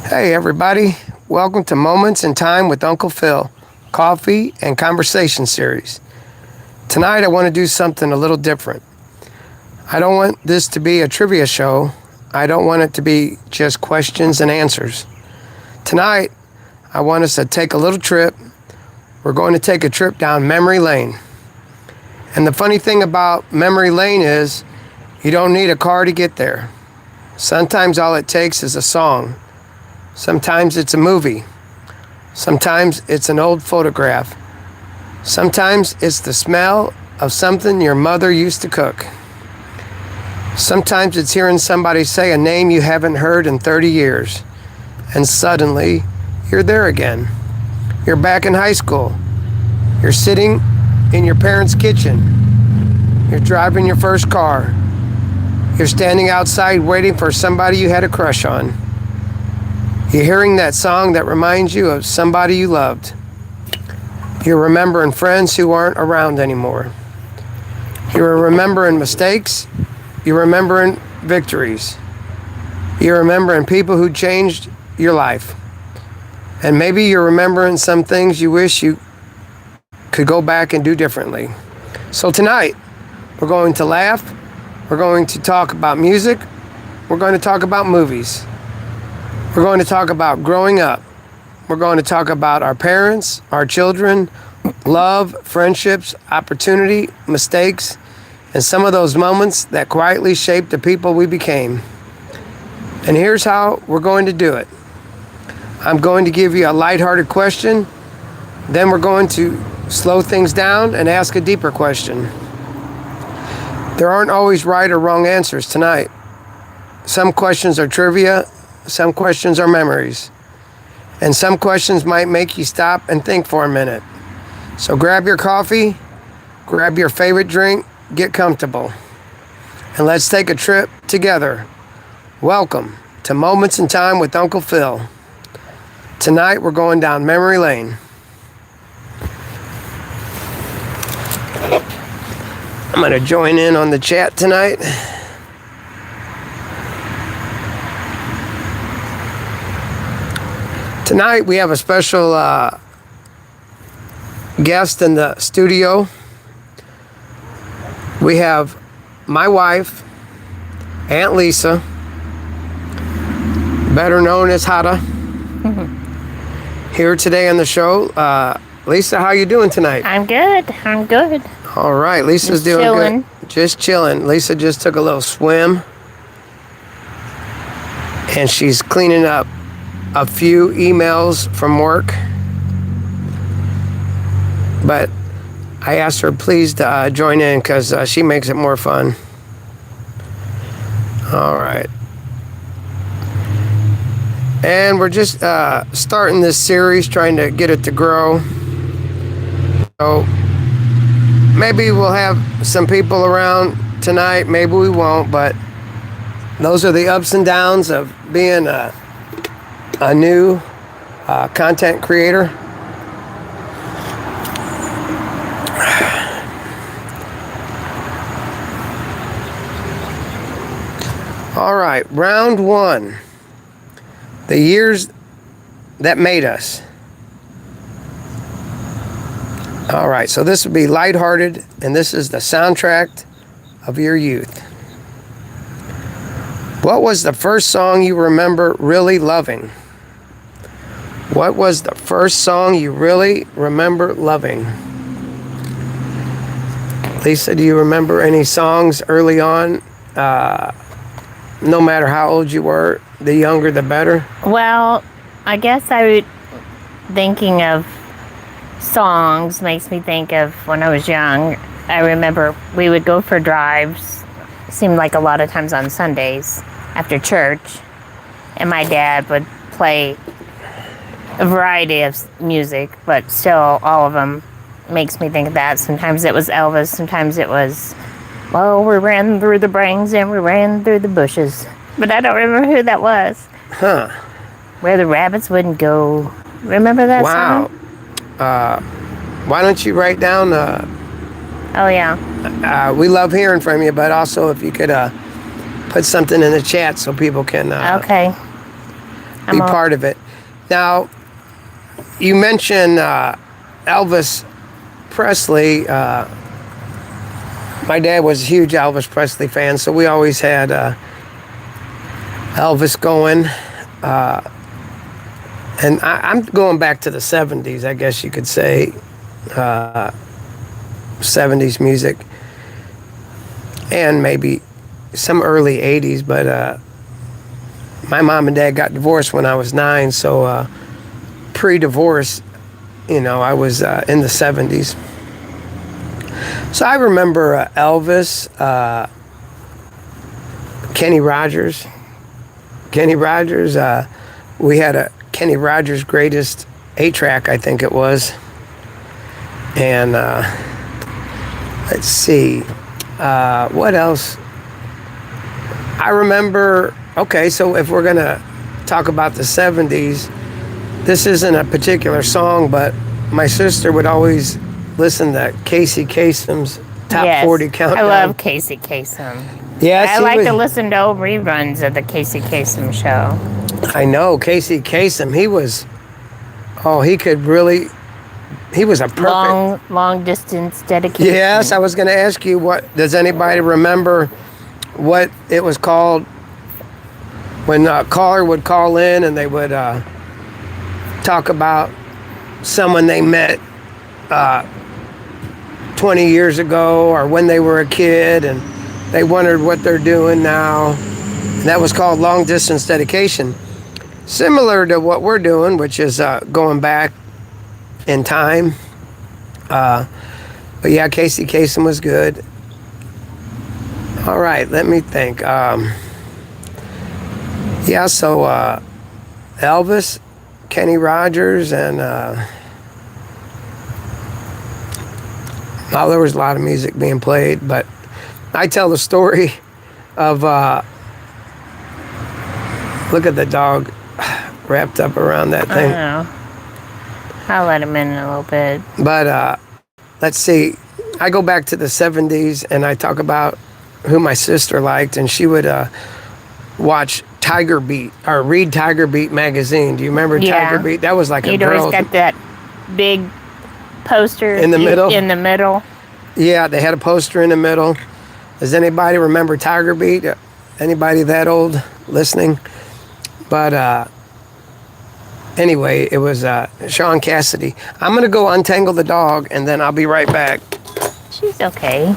Hey, everybody. Welcome to Moments in Time with Uncle Phil, Coffee and Conversation series. Tonight, I want to do something a little different. I don't want this to be a trivia show. I don't want it to be just questions and answers. Tonight, I want us to take a little trip. We're going to take a trip down memory lane. And the funny thing about memory lane is you don't need a car to get there. Sometimes all it takes is a song. Sometimes it's a movie. Sometimes it's an old photograph. Sometimes it's the smell of something your mother used to cook. Sometimes it's hearing somebody say a name you haven't heard in 30 years. And suddenly, you're there again. You're back in high school. You're sitting in your parents' kitchen. You're driving your first car. You're standing outside waiting for somebody you had a crush on. You're hearing that song that reminds you of somebody you loved. You're remembering friends who aren't around anymore. You're remembering mistakes. You're remembering victories. You're remembering people who changed your life. And maybe you're remembering some things you wish you could go back and do differently. So tonight, we're going to laugh. We're going to talk about music. We're going to talk about movies. We're going to talk about growing up. We're going to talk about our parents, our children, love, friendships, opportunity, mistakes, and some of those moments that quietly shaped the people we became. And here's how we're going to do it. I'm going to give you a lighthearted question. Then we're going to slow things down and ask a deeper question. There aren't always right or wrong answers tonight. Some questions are trivia. Some questions are memories. And some questions might make you stop and think for a minute. So grab your coffee, grab your favorite drink, get comfortable, and let's take a trip together. Welcome to Moments in Time with Uncle Phil. Tonight we're going down memory lane. I'm going to join in on the chat tonight. Tonight we have a special guest in the studio. We have my wife, Aunt Lisa, better known as Hada, here today on the show. Lisa, how you doing tonight? I'm good. All right, Lisa's Just doing chilling. good. Just chilling. Lisa just took a little swim, and she's cleaning up a few emails from work. But I asked her please to join in because she makes it more fun. All right. And we're just starting this series, trying to get it to grow. So maybe we'll have some people around tonight, maybe we won't, but those are the ups and downs of being a new content creator. All right, round one. The years that made us. All right, so this would be lighthearted, and this is the soundtrack of your youth. What was the first song you remember really loving? What was the first song you really remember loving? Lisa, do you remember any songs early on? No matter how old you were, the younger the better? Well, I guess I would thinking of songs makes me think of when I was young. I remember we would go for drives, seemed like a lot of times on Sundays after church, and my dad would play a variety of music, but still all of them makes me think of that. Sometimes it was Elvis, sometimes it was, well, we ran through the brings and we ran through the bushes. But I don't remember who that was. Huh. Where the rabbits wouldn't go. Remember that Wow. song? Why don't you write down, Oh, yeah. we love hearing from you, but also if you could put something in the chat so people can Okay. be part of it. Now, you mentioned Elvis Presley. My dad was a huge Elvis Presley fan, so we always had Elvis going. And I'm going back to the 70s, I guess you could say. 70s music. And maybe some early 80s, but my mom and dad got divorced when I was 9, so pre-divorce, I was in the 70s. So I remember Elvis, Kenny Rogers. We had a Kenny Rogers Greatest 8-track, I think it was. And let's see, what else? I remember, okay, so if we're gonna talk about the 70s, this isn't a particular song, but my sister would always listen to Casey Kasem's Top 40 Countdown. I love Casey Kasem. Yes, I like to listen to old reruns of the Casey Kasem show. I know, Casey Kasem, he was a perfect... Long distance dedication. Yes, I was going to ask you, does anybody remember what it was called when a caller would call in and they would talk about someone they met 20 years ago or when they were a kid and they wondered what they're doing now. And that was called long distance dedication. Similar to what we're doing, which is going back in time. But yeah, Casey Kasem was good. All right, let me think. So Elvis, Kenny Rogers, and there was a lot of music being played, but I tell the story of look at the dog wrapped up around that thing. I know. I'll let him in a little bit. But let's see. I go back to the 70s and I talk about who my sister liked, and she would watch Tiger Beat or read Tiger Beat magazine. Do you remember Tiger Beat? That was like a girl. You'd always got that big poster in the middle. In the middle. Yeah, they had a poster in the middle. Does anybody remember Tiger Beat? Anybody that old listening? But anyway, it was Sean Cassidy. I'm going to go untangle the dog, and then I'll be right back. She's okay.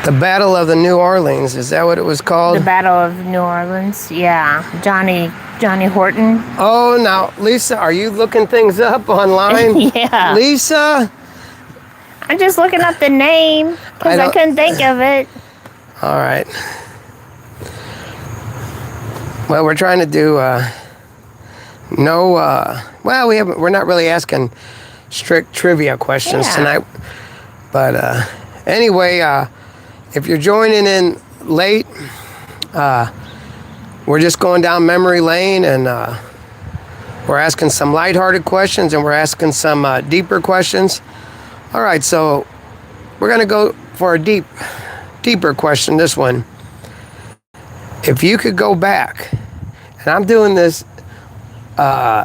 The Battle of the New Orleans, is that what it was called? The Battle of New Orleans, yeah. Johnny Horton. Oh, now, Lisa, are you looking things up online? Yeah. Lisa? I'm just looking up the name because I couldn't think of it. All right. Well, we're trying to do we're not really asking strict trivia questions tonight. But anyway, if you're joining in late, we're just going down memory lane, and we're asking some lighthearted questions, and we're asking some deeper questions. All right, so we're going to go for a deeper question, this one. If you could go back, and I'm doing this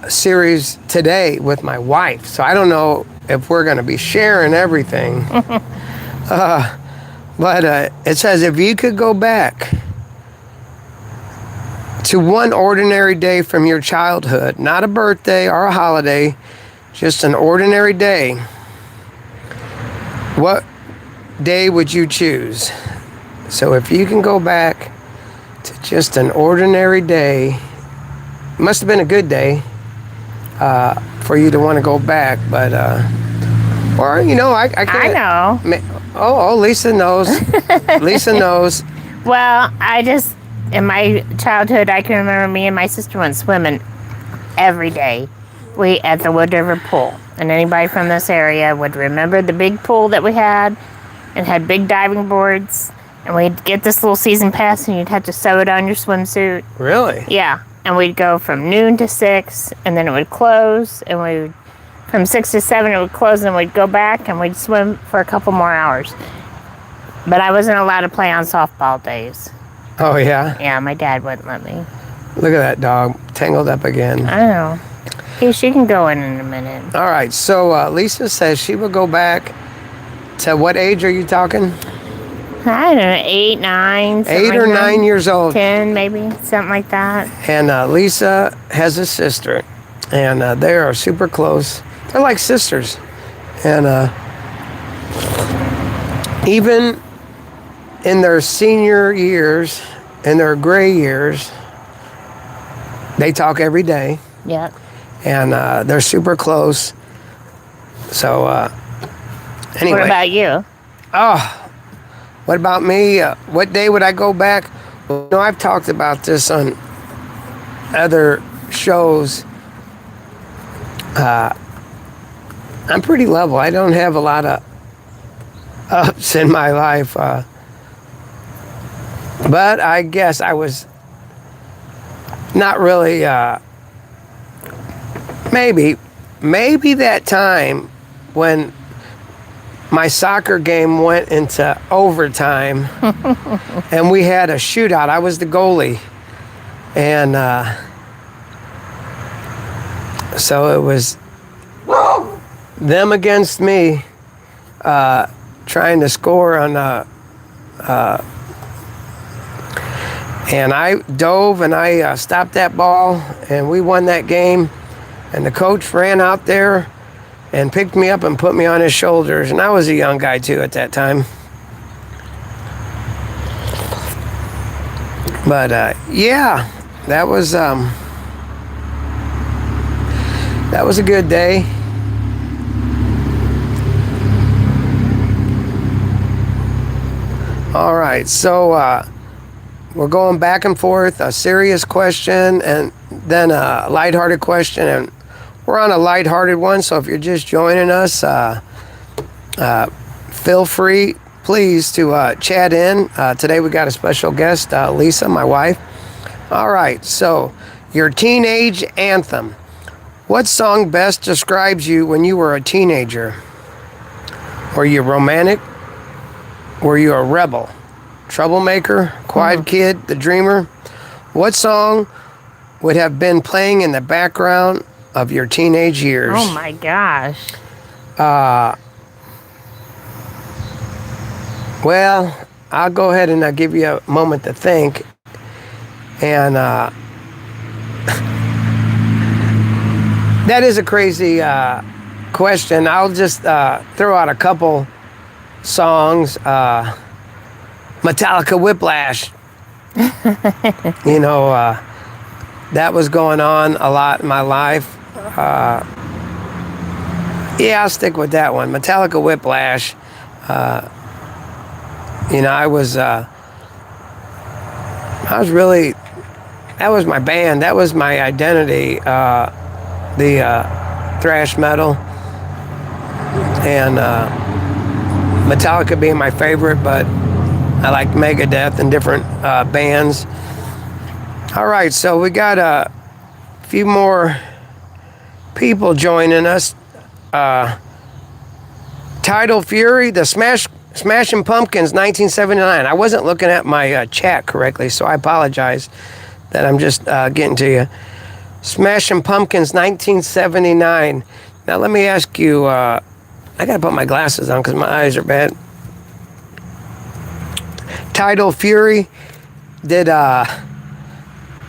series today with my wife, so I don't know if we're going to be sharing everything. But it says, if you could go back to one ordinary day from your childhood, not a birthday or a holiday, just an ordinary day, what day would you choose? So if you can go back to just an ordinary day, it must have been a good day for you to want to go back, but Or, I I can't. know. Oh, Lisa knows. Lisa knows. Well, in my childhood, I can remember me and my sister went swimming every day. We at the Wood River pool. And anybody from this area would remember the big pool that we had and had big diving boards. And we'd get this little season pass and you'd have to sew it on your swimsuit. Really? Yeah. And we'd go from noon to 6 and then it would close. And from 6 to 7 it would close and we'd go back and we'd swim for a couple more hours. But I wasn't allowed to play on softball days. Oh, yeah? Yeah, my dad wouldn't let me. Look at that dog. Tangled up again. I know. Hey, she can go in a minute. All right. So Lisa says she will go back to what age are you talking? I don't know, 8, 9. 8 or 9 years old. 10, maybe, something like that. And Lisa has a sister. And they are super close. They're like sisters. And even in their senior years, in their gray years, they talk every day. Yep. And they're super close. So, anyway. What about you? Oh, what about me? What day would I go back? Well, I've talked about this on other shows. I'm pretty level. I don't have a lot of ups in my life. But I guess I was not really, maybe that time when my soccer game went into overtime and we had a shootout. I was the goalie. And so it was them against me trying to score on and I dove and I stopped that ball and we won that game. And the coach ran out there and picked me up and put me on his shoulders. And I was a young guy too at that time. But yeah, that was a good day. All right, so we're going back and forth, a serious question and then a lighthearted question, and we're on a lighthearted one, so if you're just joining us, feel free, please, to chat in. Today we got a special guest, Lisa, my wife. All right, so your teenage anthem. What song best describes you when you were a teenager? Were you romantic? Were you a rebel? Troublemaker? Quiet kid? The dreamer? What song would have been playing in the background of your teenage years? Oh my gosh. Well, I'll go ahead and I'll give you a moment to think. And that is a crazy question. I'll just throw out a couple songs. Metallica Whiplash. That was going on a lot in my life. Yeah, I'll stick with that one. Metallica Whiplash. I was really, that was my band. That was my identity. The thrash metal. And Metallica being my favorite, but I like Megadeth and different bands. All right, so we got a few more people joining us. Tidal Fury, the Smashing Pumpkins, 1979. I wasn't looking at my chat correctly, so I apologize that I'm just getting to you. Smashing Pumpkins, 1979. Now let me ask you, I gotta put my glasses on because my eyes are bad. Tidal Fury, did that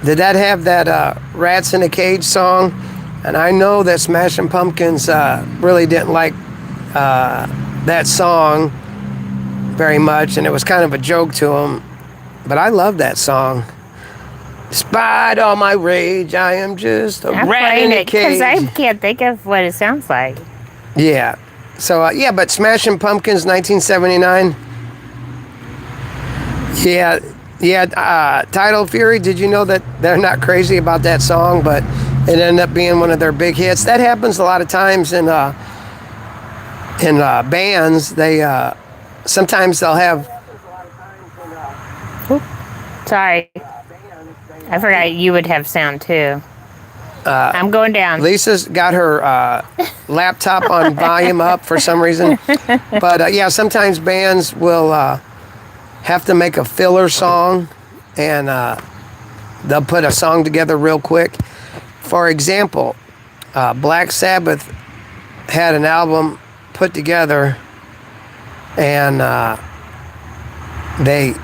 have that Rats in a Cage song? And I know that Smashing Pumpkins really didn't like that song very much, and it was kind of a joke to them. But I love that song. Despite all my rage, I am just a rat in a cage. Because I can't think of what it sounds like. Yeah. So yeah, but Smashing Pumpkins, 1979. Yeah, yeah. Tidal Fury. Did you know that they're not crazy about that song, but it ended up being one of their big hits? That happens a lot of times in bands. They sometimes they'll have. Sorry, I forgot you would have sound too. I'm going down. Lisa's got her laptop on volume up for some reason, but yeah, sometimes bands will have to make a filler song, and they'll put a song together real quick. For example, Black Sabbath had an album put together, and they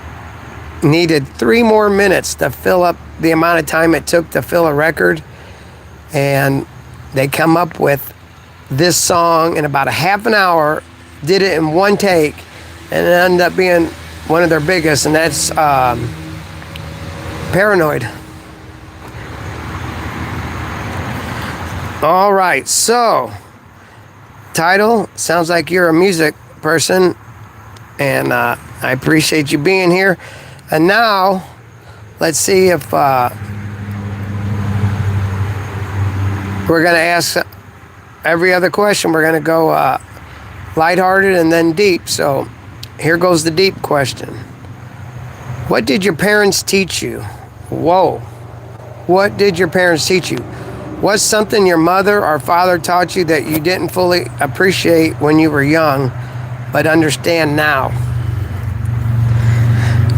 needed 3 more minutes to fill up the amount of time it took to fill a record, and they come up with this song in about a half an hour, did it in one take, and it ended up being one of their biggest, and that's Paranoid. All right, so Title, sounds like you're a music person, and I appreciate you being here. And now, let's see if we're going to ask every other question. We're going to go lighthearted and then deep. So here goes the deep question. What did your parents teach you? Whoa. What did your parents teach you? What's something your mother or father taught you that you didn't fully appreciate when you were young, but understand now?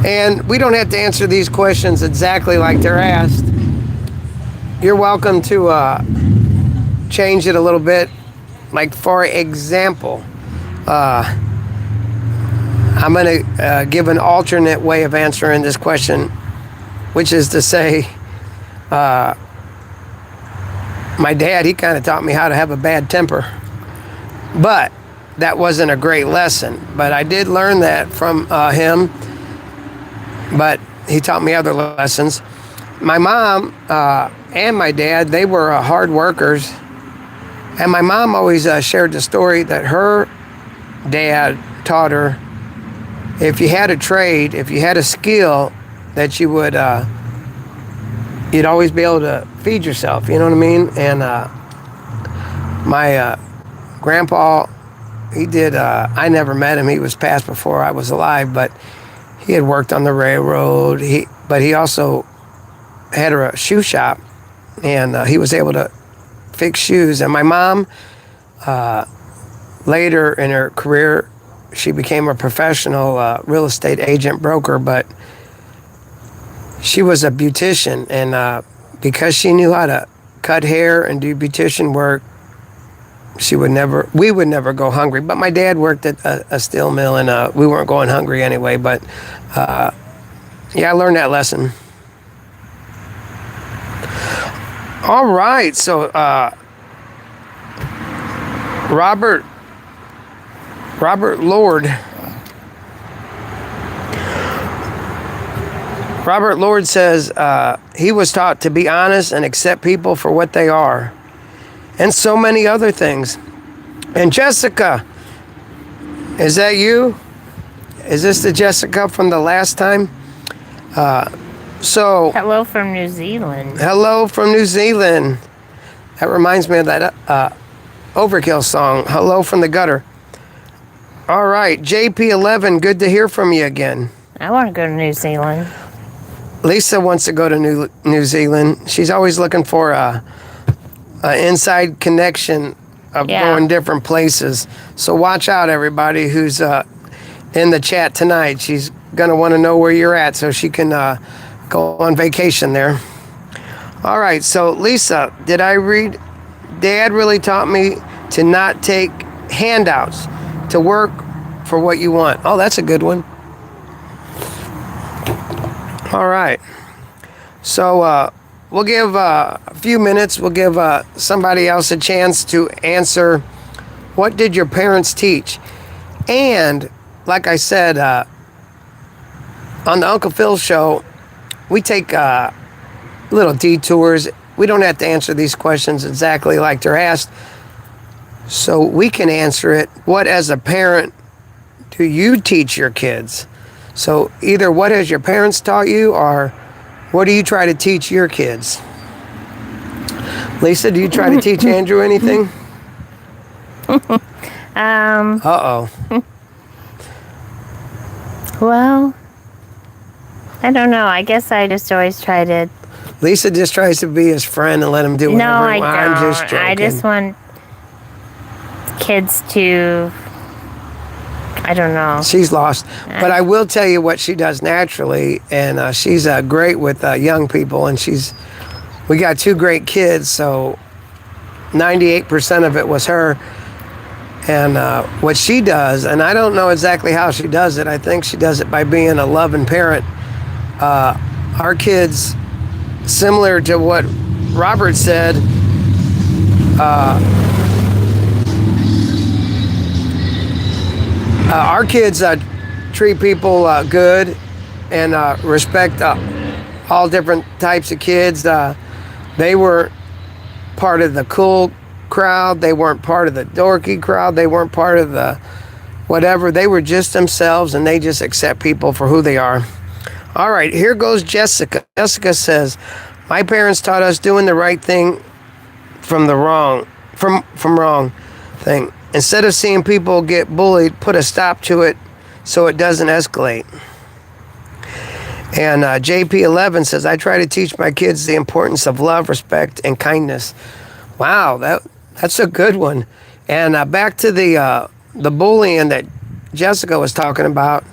And we don't have to answer these questions exactly like they're asked. You're welcome to change it a little bit. Like, for example, I'm going to give an alternate way of answering this question, which is to say, my dad, he kind of taught me how to have a bad temper. But that wasn't a great lesson. But I did learn that from him. But he taught me other lessons. My mom and my dad, they were hard workers. And my mom always shared the story that her dad taught her, if you had a trade, if you had a skill, that you would, you'd always be able to feed yourself, you know what I mean? And my grandpa, he did, I never met him, he was passed before I was alive, but he had worked on the railroad, but he also had a shoe shop, and he was able to fix shoes. And my mom, later in her career, she became a professional real estate agent broker, but she was a beautician, and because she knew how to cut hair and do beautician work, we would never go hungry. But my dad worked at a steel mill, and we weren't going hungry anyway. But yeah, I learned that lesson. All right, so Robert Lord says he was taught to be honest and accept people for what they are, and so many other things. And Jessica, is that you? Is this the Jessica from the last time? So Hello from New Zealand. Hello from New Zealand. That reminds me of that Overkill song, Hello from the Gutter. All right, JP11, good to hear from you again. I want to go to New Zealand. Lisa wants to go to New Zealand. She's always looking for a inside connection of going different places. So watch out, everybody who's in the chat tonight. She's going to want to know where you're at so she can go on vacation there. All right, so Lisa, did I read? Dad really taught me to not take handouts, to work for what you want. Oh, that's a good one. All right. So we'll give a few minutes. We'll give somebody else a chance to answer, what did your parents teach? And like I said, on the Uncle Phil show, we take little detours. We don't have to answer these questions exactly like they're asked. So we can answer it. What, as a parent, do you teach your kids? So either what has your parents taught you, or what do you try to teach your kids? Lisa, do you try to teach Andrew anything? Uh-oh. Well, I don't know. I guess I just always try to. Lisa just tries to be his friend and let him do whatever. No, I don't. I'm just joking. I just want kids to. I don't know. She's lost. But I will tell you what she does naturally, and she's great with young people, and we got 2 great kids, so 98% of it was her. And what she does, and I don't know exactly how she does it, I think she does it by being a loving parent. Our kids, similar to what Robert said, our kids treat people good and respect all different types of kids. They were part of the cool crowd. They weren't part of the dorky crowd. They weren't part of the whatever. They were just themselves, and they just accept people for who they are. All right, here goes Jessica. Jessica says, my parents taught us doing the right thing from wrong thing. Instead of seeing people get bullied, put a stop to it so it doesn't escalate. And JP11 says, I try to teach my kids the importance of love, respect, and kindness. Wow, that's a good one. And back to the bullying that Jessica was talking about.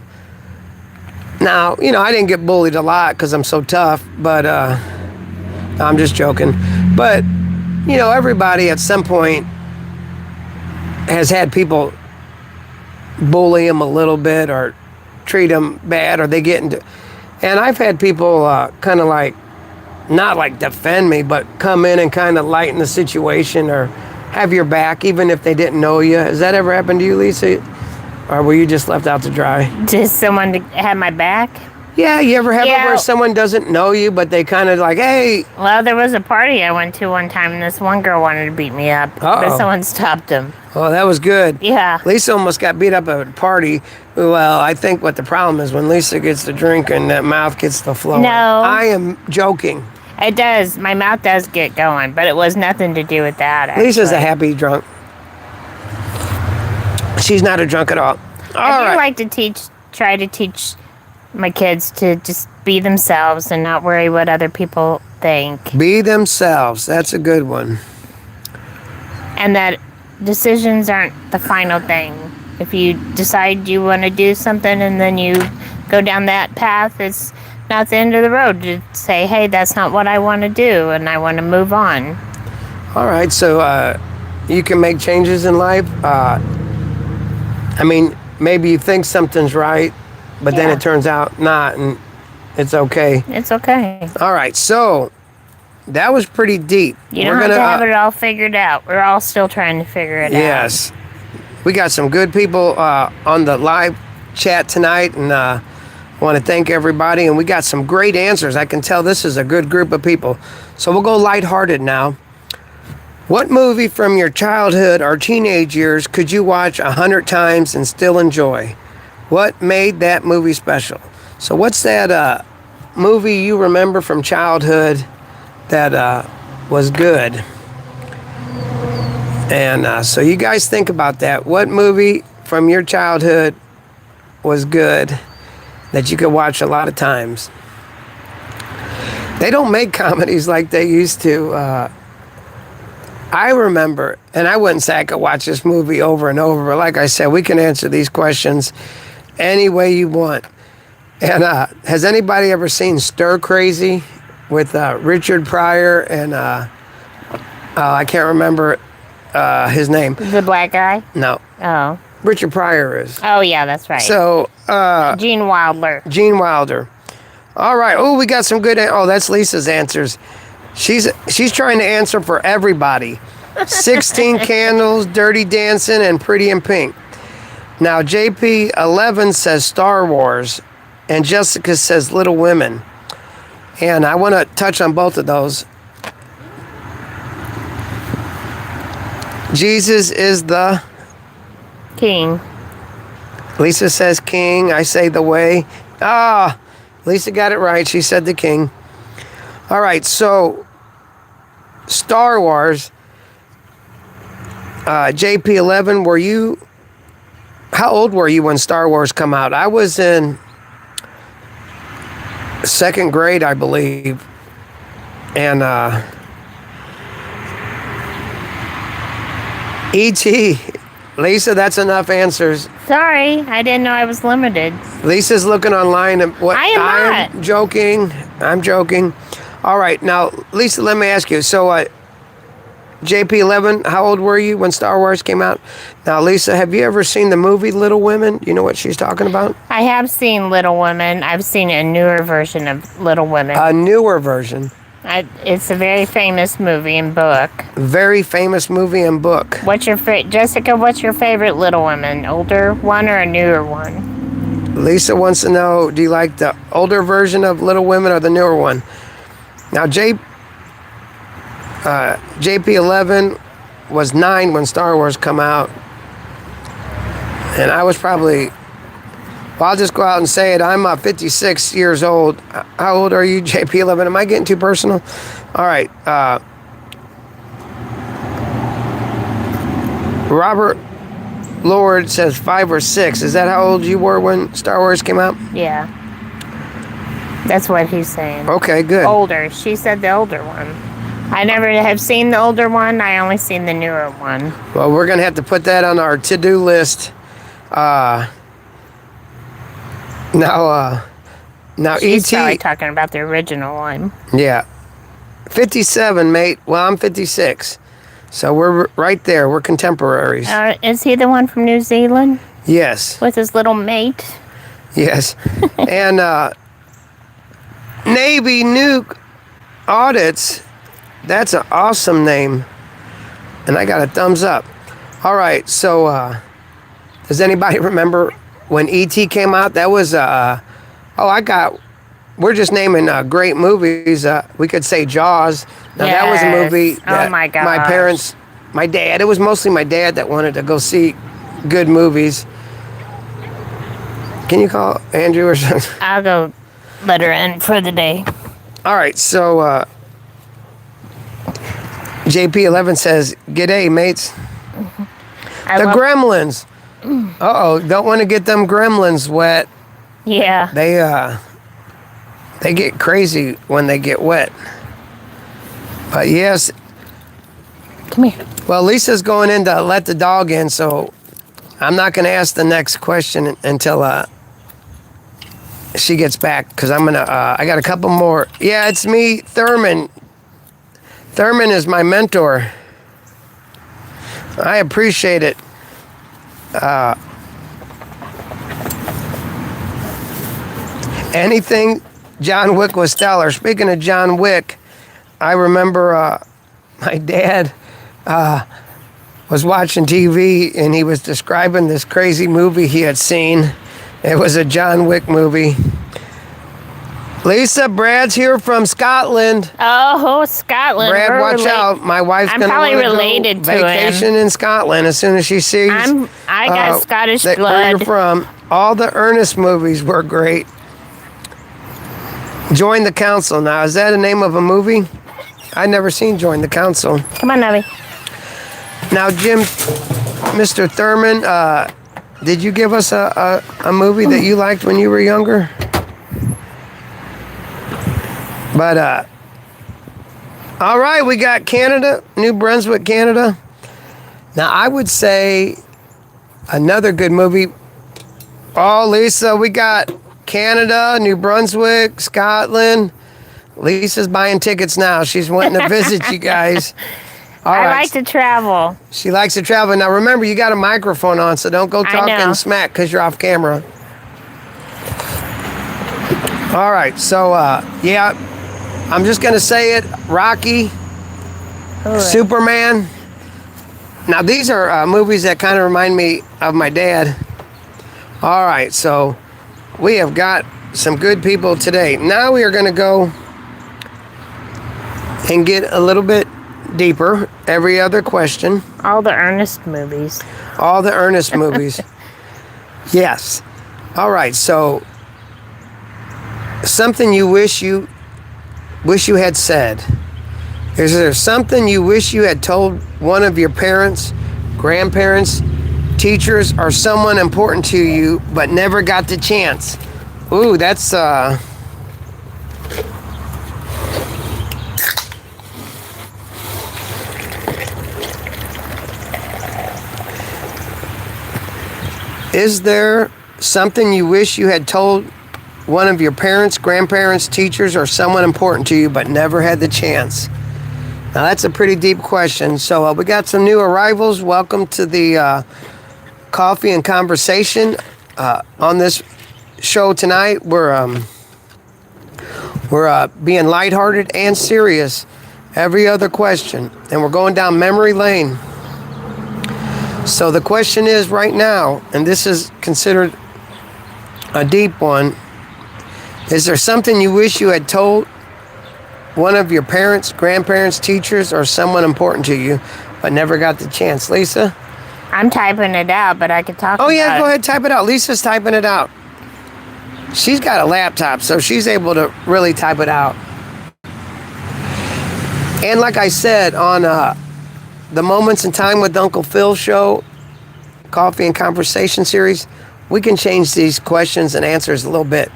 Now, I didn't get bullied a lot because I'm so tough, but I'm just joking. But, everybody at some point has had people bully them a little bit or treat them bad, or they get into... And I've had people kind of like, not like defend me, but come in and kind of lighten the situation or have your back, even if they didn't know you. Has that ever happened to you, Lisa? Or were you just left out to dry? Just someone to have my back? Yeah, you ever have it where someone doesn't know you, but they kind of like, hey. Well, there was a party I went to one time, and this one girl wanted to beat me up, but someone stopped him. Oh, that was good. Yeah. Lisa almost got beat up at a party. Well, I think what the problem is when Lisa gets to drink and that mouth gets to flowing. No. I am joking. It does. My mouth does get going, but it was nothing to do with that, actually. Lisa's a happy drunk. She's not a drunk at all. I do like to try to teach my kids to just be themselves and not worry what other people think. Be themselves. That's a good one. And that decisions aren't the final thing. If you decide you want to do something and then you go down that path, it's not the end of the road to say, hey, that's not what I want to do and I want to move on. All right, so you can make changes in life. Maybe you think something's right, but then it turns out not, and it's okay. It's okay. All right, so that was pretty deep. You don't have to have it all figured out. We're all still trying to figure it out. Yes. We got some good people on the live chat tonight, and I want to thank everybody, and we got some great answers. I can tell this is a good group of people. So we'll go lighthearted now. What movie from your childhood or teenage years could you watch 100 times and still enjoy? What made that movie special? So what's that movie you remember from childhood that was good? And so you guys think about that. What movie from your childhood was good that you could watch a lot of times? They don't make comedies like they used to. I remember, and I wouldn't say I could watch this movie over and over, but like I said, we can answer these questions any way you want. And has anybody ever seen Stir Crazy with Richard Pryor and I can't remember his name. The black guy? No. Oh. Richard Pryor is. Oh, yeah, that's right. So, Gene Wilder. Gene Wilder. All right. Oh, we got some good. That's Lisa's answers. She's trying to answer for everybody. 16 Candles, Dirty Dancing, and Pretty in Pink. Now, JP11 says Star Wars, and Jessica says Little Women. And I want to touch on both of those. Jesus is the... King. Lisa says king. I say the way. Ah, Lisa got it right. She said the king. All right, so Star Wars. JP11, were you... How old were you when Star Wars come out? I was in second grade, I believe. And E.T. Lisa, that's enough answers. Sorry, I didn't know I was limited. Lisa's looking online. What, I am I'm joking. I'm joking. All right, now, Lisa, let me ask you. So, JP11, how old were you when Star Wars came out? Now, Lisa, have you ever seen the movie Little Women? You know what she's talking about? I have seen Little Women. I've seen a newer version of Little Women. A newer version. It's a very famous movie and book. Very famous movie and book. Jessica, what's your favorite Little Women? Older one or a newer one? Lisa wants to know, do you like the older version of Little Women or the newer one? Now, JP11 was 9 when Star Wars come out. And I was probably... Well, I'll just go out and say it. I'm 56 years old. How old are you, JP11? Am I getting too personal? All right. Robert Lord says 5 or 6. Is that how old you were when Star Wars came out? Yeah. That's what he's saying. Okay, good. Older. She said the older one. I never have seen the older one. I only seen the newer one. Well, we're going to have to put that on our to-do list. Now She's probably E.T. talking about the original one. Yeah. 57, mate. Well, I'm 56. So we're right there. We're contemporaries. Is he the one from New Zealand Yes. with his little mate? Yes. And Navy Nuke Audits. That's an awesome name. And I got a thumbs up. All right. So does anybody remember when E.T. came out? That was... We're just naming great movies. We could say Jaws. Now, that was a movie that my gosh. my parents... My dad... It was mostly my dad that wanted to go see good movies. Can you call Andrew or something? I'll go let her in for the day. All right, so JP11 says, "G'day, mates." The Gremlins. Uh-oh, don't want to get them Gremlins wet. Yeah. They get crazy when they get wet. But yes. Come here. Well, Lisa's going in to let the dog in, so I'm not going to ask the next question until she gets back, because I'm going to, I got a couple more. Yeah, it's me, Thurman. Thurman is my mentor. I appreciate it. Anything John Wick was stellar. Speaking of John Wick, I remember my dad was watching TV and he was describing this crazy movie he had seen. It was a John Wick movie. Lisa, Brad's here from Scotland. Oh, Scotland. Brad, watch out. My wife's going to probably want to related go to vacation in Scotland as soon as she sees I got Scottish where blood. you're from. All the Ernest movies were great. Join the Council. Now, is that the name of a movie? I've never seen Join the Council. Come on, Navi. Now, Jim, Mr. Thurman, did you give us a movie that you liked when you were younger? But, all right, we got Canada, New Brunswick, Canada. Now, I would say another good movie. Oh, Lisa, we got Canada, New Brunswick, Scotland. Lisa's buying tickets now. She's wanting to visit you guys. All I right. like to travel. She likes to travel. Now, remember, you got a microphone on, so don't go talking smack because you're off camera. All right, so, yeah, I'm just going to say it. Rocky, Superman. Now, these are movies that kind of remind me of my dad. All right, so we have got some good people today. Now we are going to go and get a little bit deeper. Every other question. All the Ernest movies. All the Ernest movies. Yes. All right. So, something you wish you had said. Is there something you wish you had told one of your parents, grandparents, teachers, or someone important to you, but never got the chance? Ooh, that's Is there something you wish you had told one of your parents, grandparents, teachers, or someone important to you, but never had the chance? Now, that's a pretty deep question. So we got some new arrivals. Welcome to the Coffee and Conversation. On this show tonight, we're being lighthearted and serious. Every other question. And we're going down memory lane. So the question is right now, and this is considered a deep one, is there something you wish you had told one of your parents, grandparents, teachers, or someone important to you, but never got the chance? Lisa? I'm typing it out, but I could talk about it. Oh, yeah, go ahead, type it out. Lisa's typing it out. She's got a laptop, so she's able to really type it out. And like I said, on the Moments in Time with Uncle Phil show, Coffee and Conversation series, we can change these questions and answers a little bit.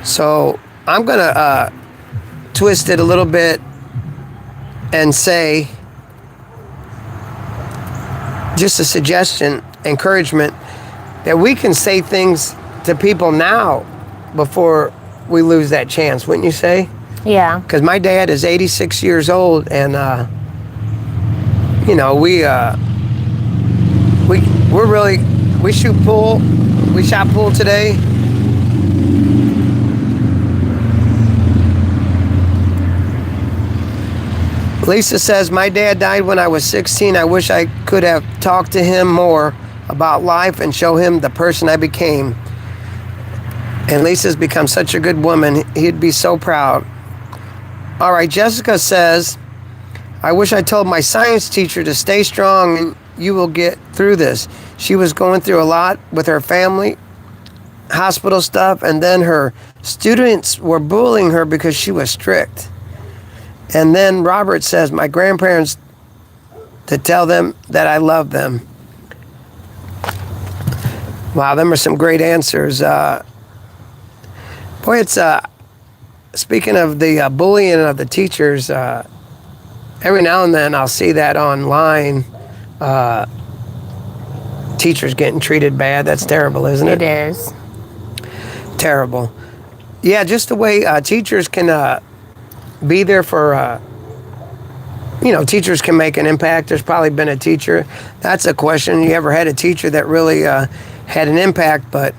So I'm going to twist it a little bit and say, just a suggestion, encouragement, that we can say things to people now before we lose that chance, wouldn't you say? Yeah. Because my dad is 86 years old, and we shoot pool. We shot pool today. Lisa says, my dad died when I was 16. I wish I could have talked to him more about life and show him the person I became. And Lisa's become such a good woman. He'd be so proud. All right, Jessica says, I wish I told my science teacher to stay strong and you will get through this. She was going through a lot with her family, hospital stuff, and then her students were bullying her because she was strict. And then Robert says, my grandparents, to tell them that I love them. Wow, them are some great answers. Boy, it's, speaking of the bullying of the teachers, every now and then I'll see that online. Teachers getting treated bad. That's terrible, isn't it? It is. Terrible. Yeah, just the way teachers can be there for, teachers can make an impact. There's probably been a teacher. That's a question. You ever had a teacher that really had an impact? But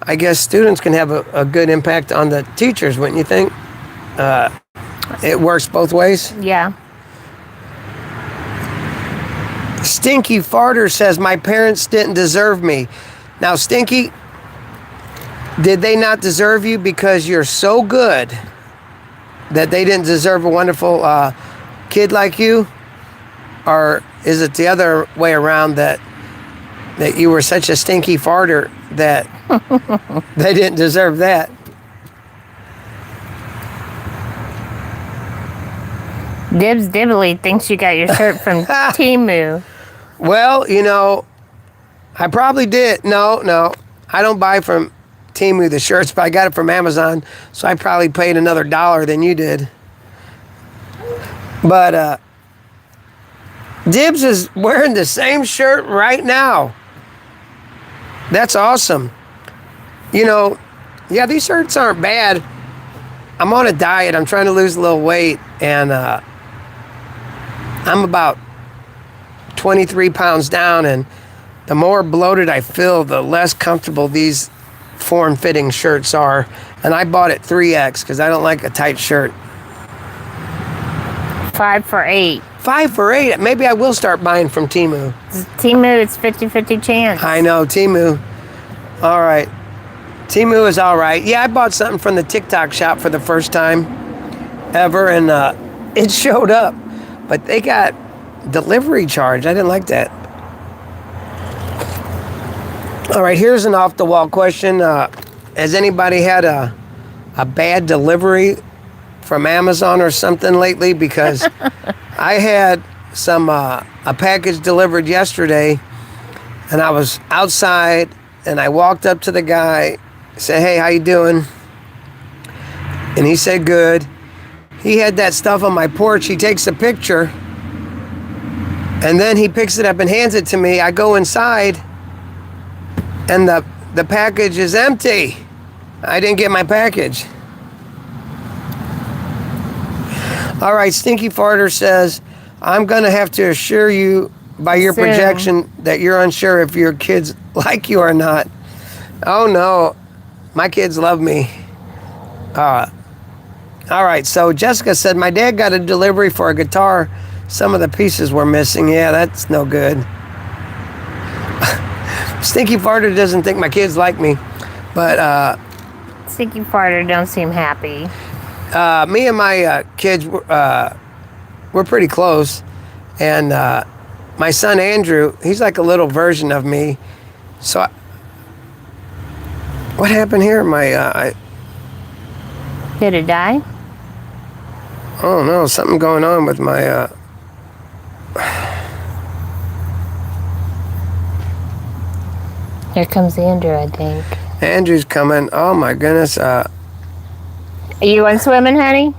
I guess students can have a good impact on the teachers, wouldn't you think? It works both ways. Yeah. Stinky Farter says, my parents didn't deserve me. Now, Stinky, did they not deserve you because you're so good that they didn't deserve a wonderful kid like you? Or is it the other way around that you were such a stinky farter that they didn't deserve that? Dibs Dibbly thinks you got your shirt from Temu. Well, I probably did. No. I don't buy from Temu the shirts, but I got it from Amazon, so I probably paid another $1 than you did. But Dibs is wearing the same shirt right now. That's awesome. Yeah, these shirts aren't bad. I'm on a diet. I'm trying to lose a little weight, and I'm about 23 pounds down, and the more bloated I feel, the less comfortable these form-fitting shirts are. And I bought it 3X because I don't like a tight shirt. 5 for $8. 5 for $8. Maybe I will start buying from Temu. Temu, it's 50-50 chance. I know, Temu. All right. Temu is all right. Yeah, I bought something from the TikTok shop for the first time ever, and it showed up. but they got delivery charge. I didn't like that. All right, here's an off-the-wall question. Has anybody had a bad delivery from Amazon or something lately? Because I had a package delivered yesterday, and I was outside, and I walked up to the guy, said, "Hey, how you doing?" And he said, "Good." He had that stuff on my porch. He takes a picture, and then he picks it up and hands it to me. I go inside, and the package is empty. I didn't get my package. All right, Stinky Farter says, "I'm going to have to assure you by your projection that you're unsure if your kids like you or not." Oh, no. My kids love me. All right, so Jessica said, "My dad got a delivery for a guitar. Some of the pieces were missing." Yeah, that's no good. Stinky Farter doesn't think my kids like me, but Stinky Farter don't seem happy. me and my kids, we're pretty close, and my son Andrew, he's like a little version of me. So, what happened here? Did it die? Oh no, something going on with my. Here comes Andrew, I think. Andrew's coming. Oh my goodness. Are you going swimming, honey?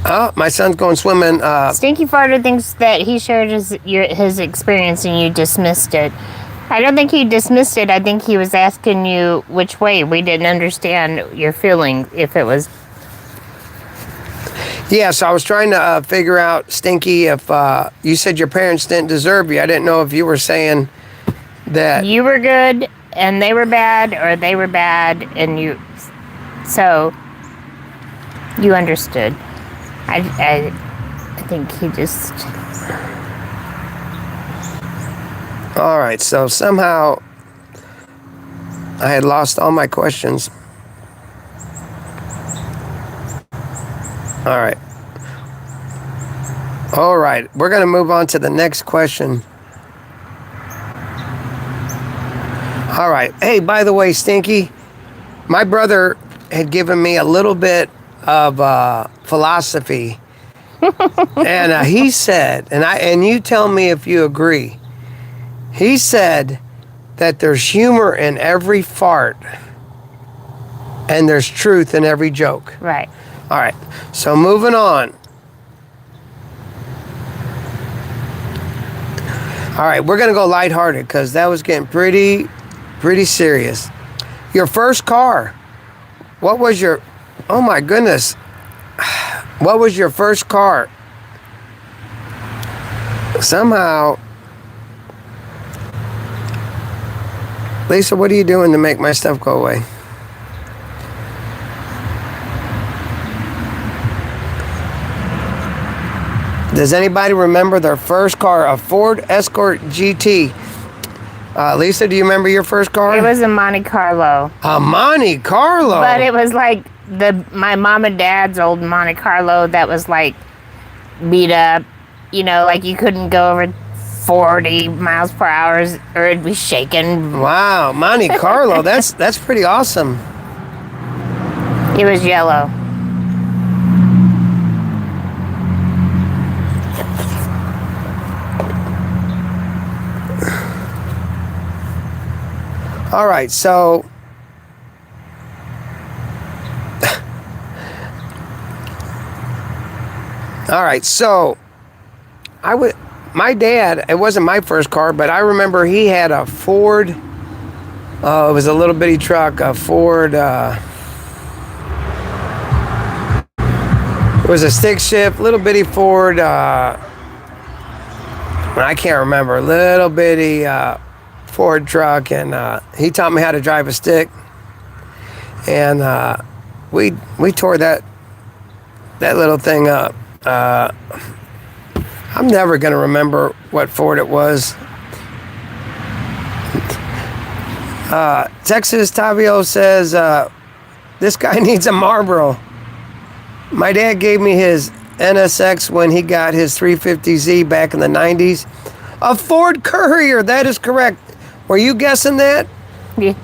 Oh, my son's going swimming. Stinky Farter thinks that he shared his experience and you dismissed it. I don't think he dismissed it. I think he was asking you which way. We didn't understand your feeling, if it was... Yeah, so I was trying to figure out, Stinky, if you said your parents didn't deserve you. I didn't know if you were saying that... You were good and they were bad, or they were bad and you... So, you understood. I think he just... All right, so somehow I had lost all my questions. All right. All right, we're going to move on to the next question. All right. Hey, by the way, Stinky, my brother had given me a little bit of philosophy. And he said, and you tell me if you agree. He said that there's humor in every fart and there's truth in every joke. Right. All right. So moving on. All right, we're going to go lighthearted because that was getting pretty serious. Your first car. What was your... Oh my goodness. What was your first car? Somehow... Lisa, what are you doing to make my stuff go away? Does anybody remember their first car? A Ford Escort GT. Lisa, do you remember your first car? It was a Monte Carlo. A Monte Carlo? But it was like my mom and dad's old Monte Carlo that was like beat up. You know, like you couldn't go over 40 miles per hour or it'd be shaking. Wow, Monte Carlo. That's pretty awesome. It was yellow. All right, so my dad, it wasn't my first car, but I remember he had a Ford, it was a little bitty truck, a Ford, it was a stick shift, little bitty Ford, I can't remember, little bitty Ford truck, and he taught me how to drive a stick, and we tore that little thing up. I'm never gonna remember what Ford it was. Texas Tavio says this guy needs a Marlboro. My dad gave me his NSX when he got his 350Z back in the 90s? A Ford Courier, that is correct. Were you guessing that? Yeah.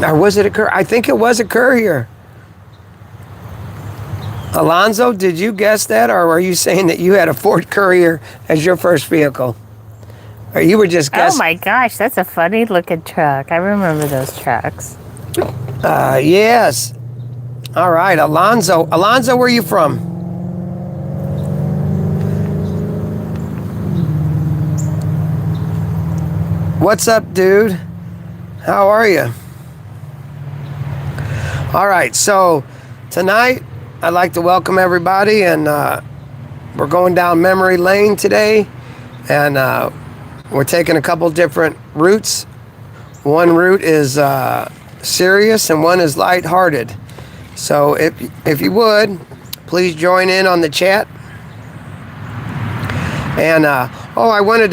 Or was it a Courier? I think it was a Courier. Alonzo, did you guess that, or were you saying that you had a Ford Courier as your first vehicle? Or you were just guessing? Oh my gosh, that's a funny looking truck. I remember those trucks. Yes. All right, Alonzo. Alonzo, where are you from? What's up, dude? How are you? All right, so tonight I'd like to welcome everybody, and we're going down memory lane today, and we're taking a couple different routes. One route is serious, and one is lighthearted. So if you would, please join in on the chat. And I wanted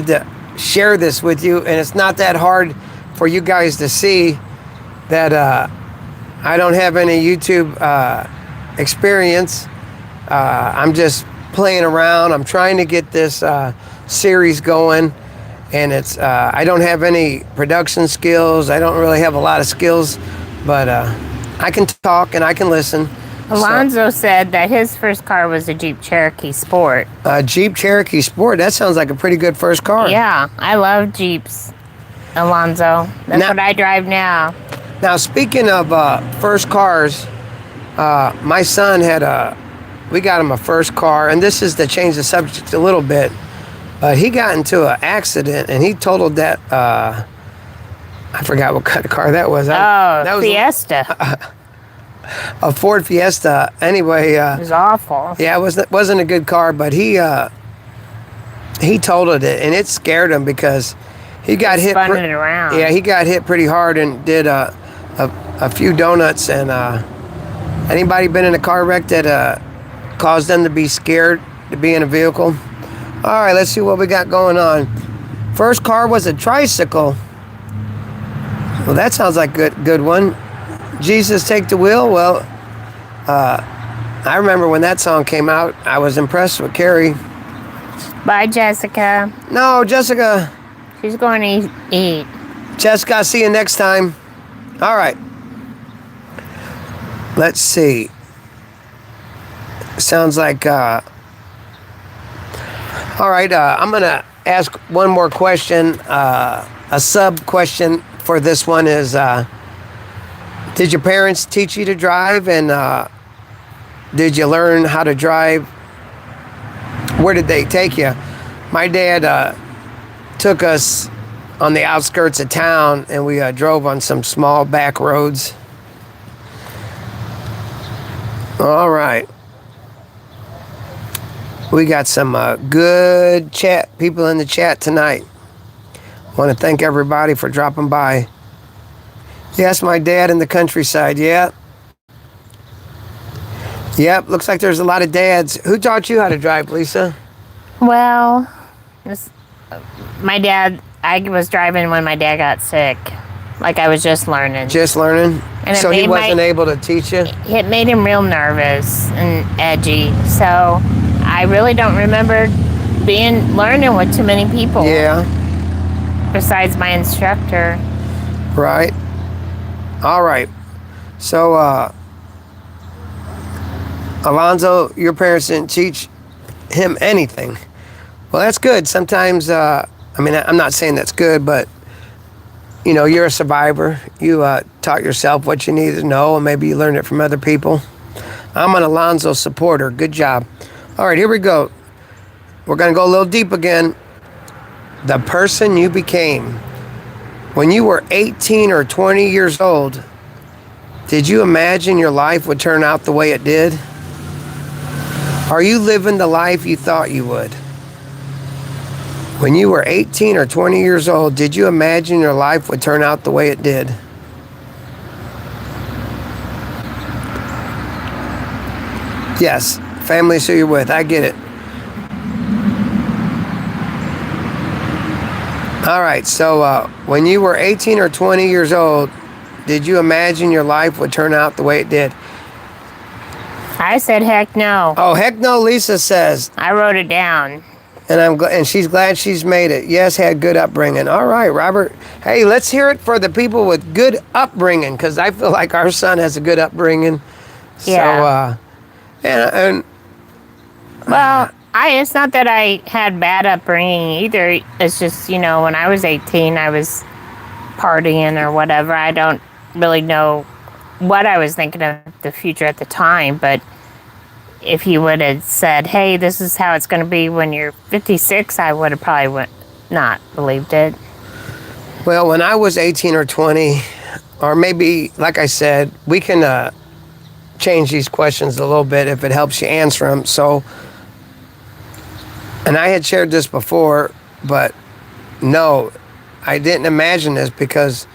to share this with you, and it's not that hard for you guys to see that I don't have any YouTube experience. I'm just playing around. I'm trying to get this series going, and it's I don't have any production skills. I don't really have a lot of skills, but I can talk and I can listen. Alonzo said that his first car was a Jeep Cherokee Sport. Jeep Cherokee Sport. That sounds like a pretty good first car. Yeah, I love Jeeps, Alonzo. That's what I drive now. Now, speaking of first cars, my son we got him a first car, and this is to change the subject a little bit, but he got into an accident, and he totaled that, I forgot what kind of car that was. That was Fiesta. A Ford Fiesta. Anyway. It was awful. Yeah, it wasn't a good car, but he totaled it, and it scared him because he got hit. Spun it around. Yeah, he got hit pretty hard and did a few donuts. And anybody been in a car wreck that caused them to be scared to be in a vehicle? All right, let's see what we got going on. First car was a tricycle. Well, that sounds like good one. Jesus Take the Wheel. Well, I remember when that song came out, I was impressed with Carrie. Bye, Jessica. No, Jessica. She's going to eat. Jessica, I'll see you next time. All right. Let's see. Sounds like... all right, I'm going to ask one more question. A sub-question for this one is... did your parents teach you to drive, and did you learn how to drive? Where did they take you? My dad took us on the outskirts of town, and we drove on some small back roads. All right. We got some good people in the chat tonight. Want to thank everybody for dropping by. Yes, my dad in the countryside, yeah. Yep, looks like there's a lot of dads. Who taught you how to drive, Lisa? Well, my dad, I was driving when my dad got sick. Like I was just learning. Just learning? And so he wasn't able to teach you? It made him real nervous and edgy. So I really don't remember learning with too many people. Yeah. Besides my instructor. Right. All right. So, Alonzo, your parents didn't teach him anything. Well, that's good. Sometimes, I mean, I'm not saying that's good, but, you know, you're a survivor. You taught yourself what you needed to know, and maybe you learned it from other people. I'm an Alonzo supporter. Good job. All right, here we go. We're going to go a little deep again. The person you became. When you were 18 or 20 years old, did you imagine your life would turn out the way it did? Are you living the life you thought you would? When you were 18 or 20 years old, did you imagine your life would turn out the way it did? Yes, family is who you're with. I get it. All right, so when you were 18 or 20 years old, did you imagine your life would turn out the way it did? I said heck no. Oh, heck no, Lisa says. I wrote it down. And and she's glad she's made it. Yes, had good upbringing. All right, Robert. Hey, let's hear it for the people with good upbringing, because I feel like our son has a good upbringing. Yeah. So, and Well, it's not that I had bad upbringing either. It's just, when I was 18, I was partying or whatever. I don't really know what I was thinking of the future at the time, but if you would have said, hey, this is how it's going to be when you're 56, I would have probably not believed it. well, when I was 18 or 20, or maybe, like I said, we can change these questions a little bit if it helps you answer them. So, and I had shared this before, but no, I didn't imagine this because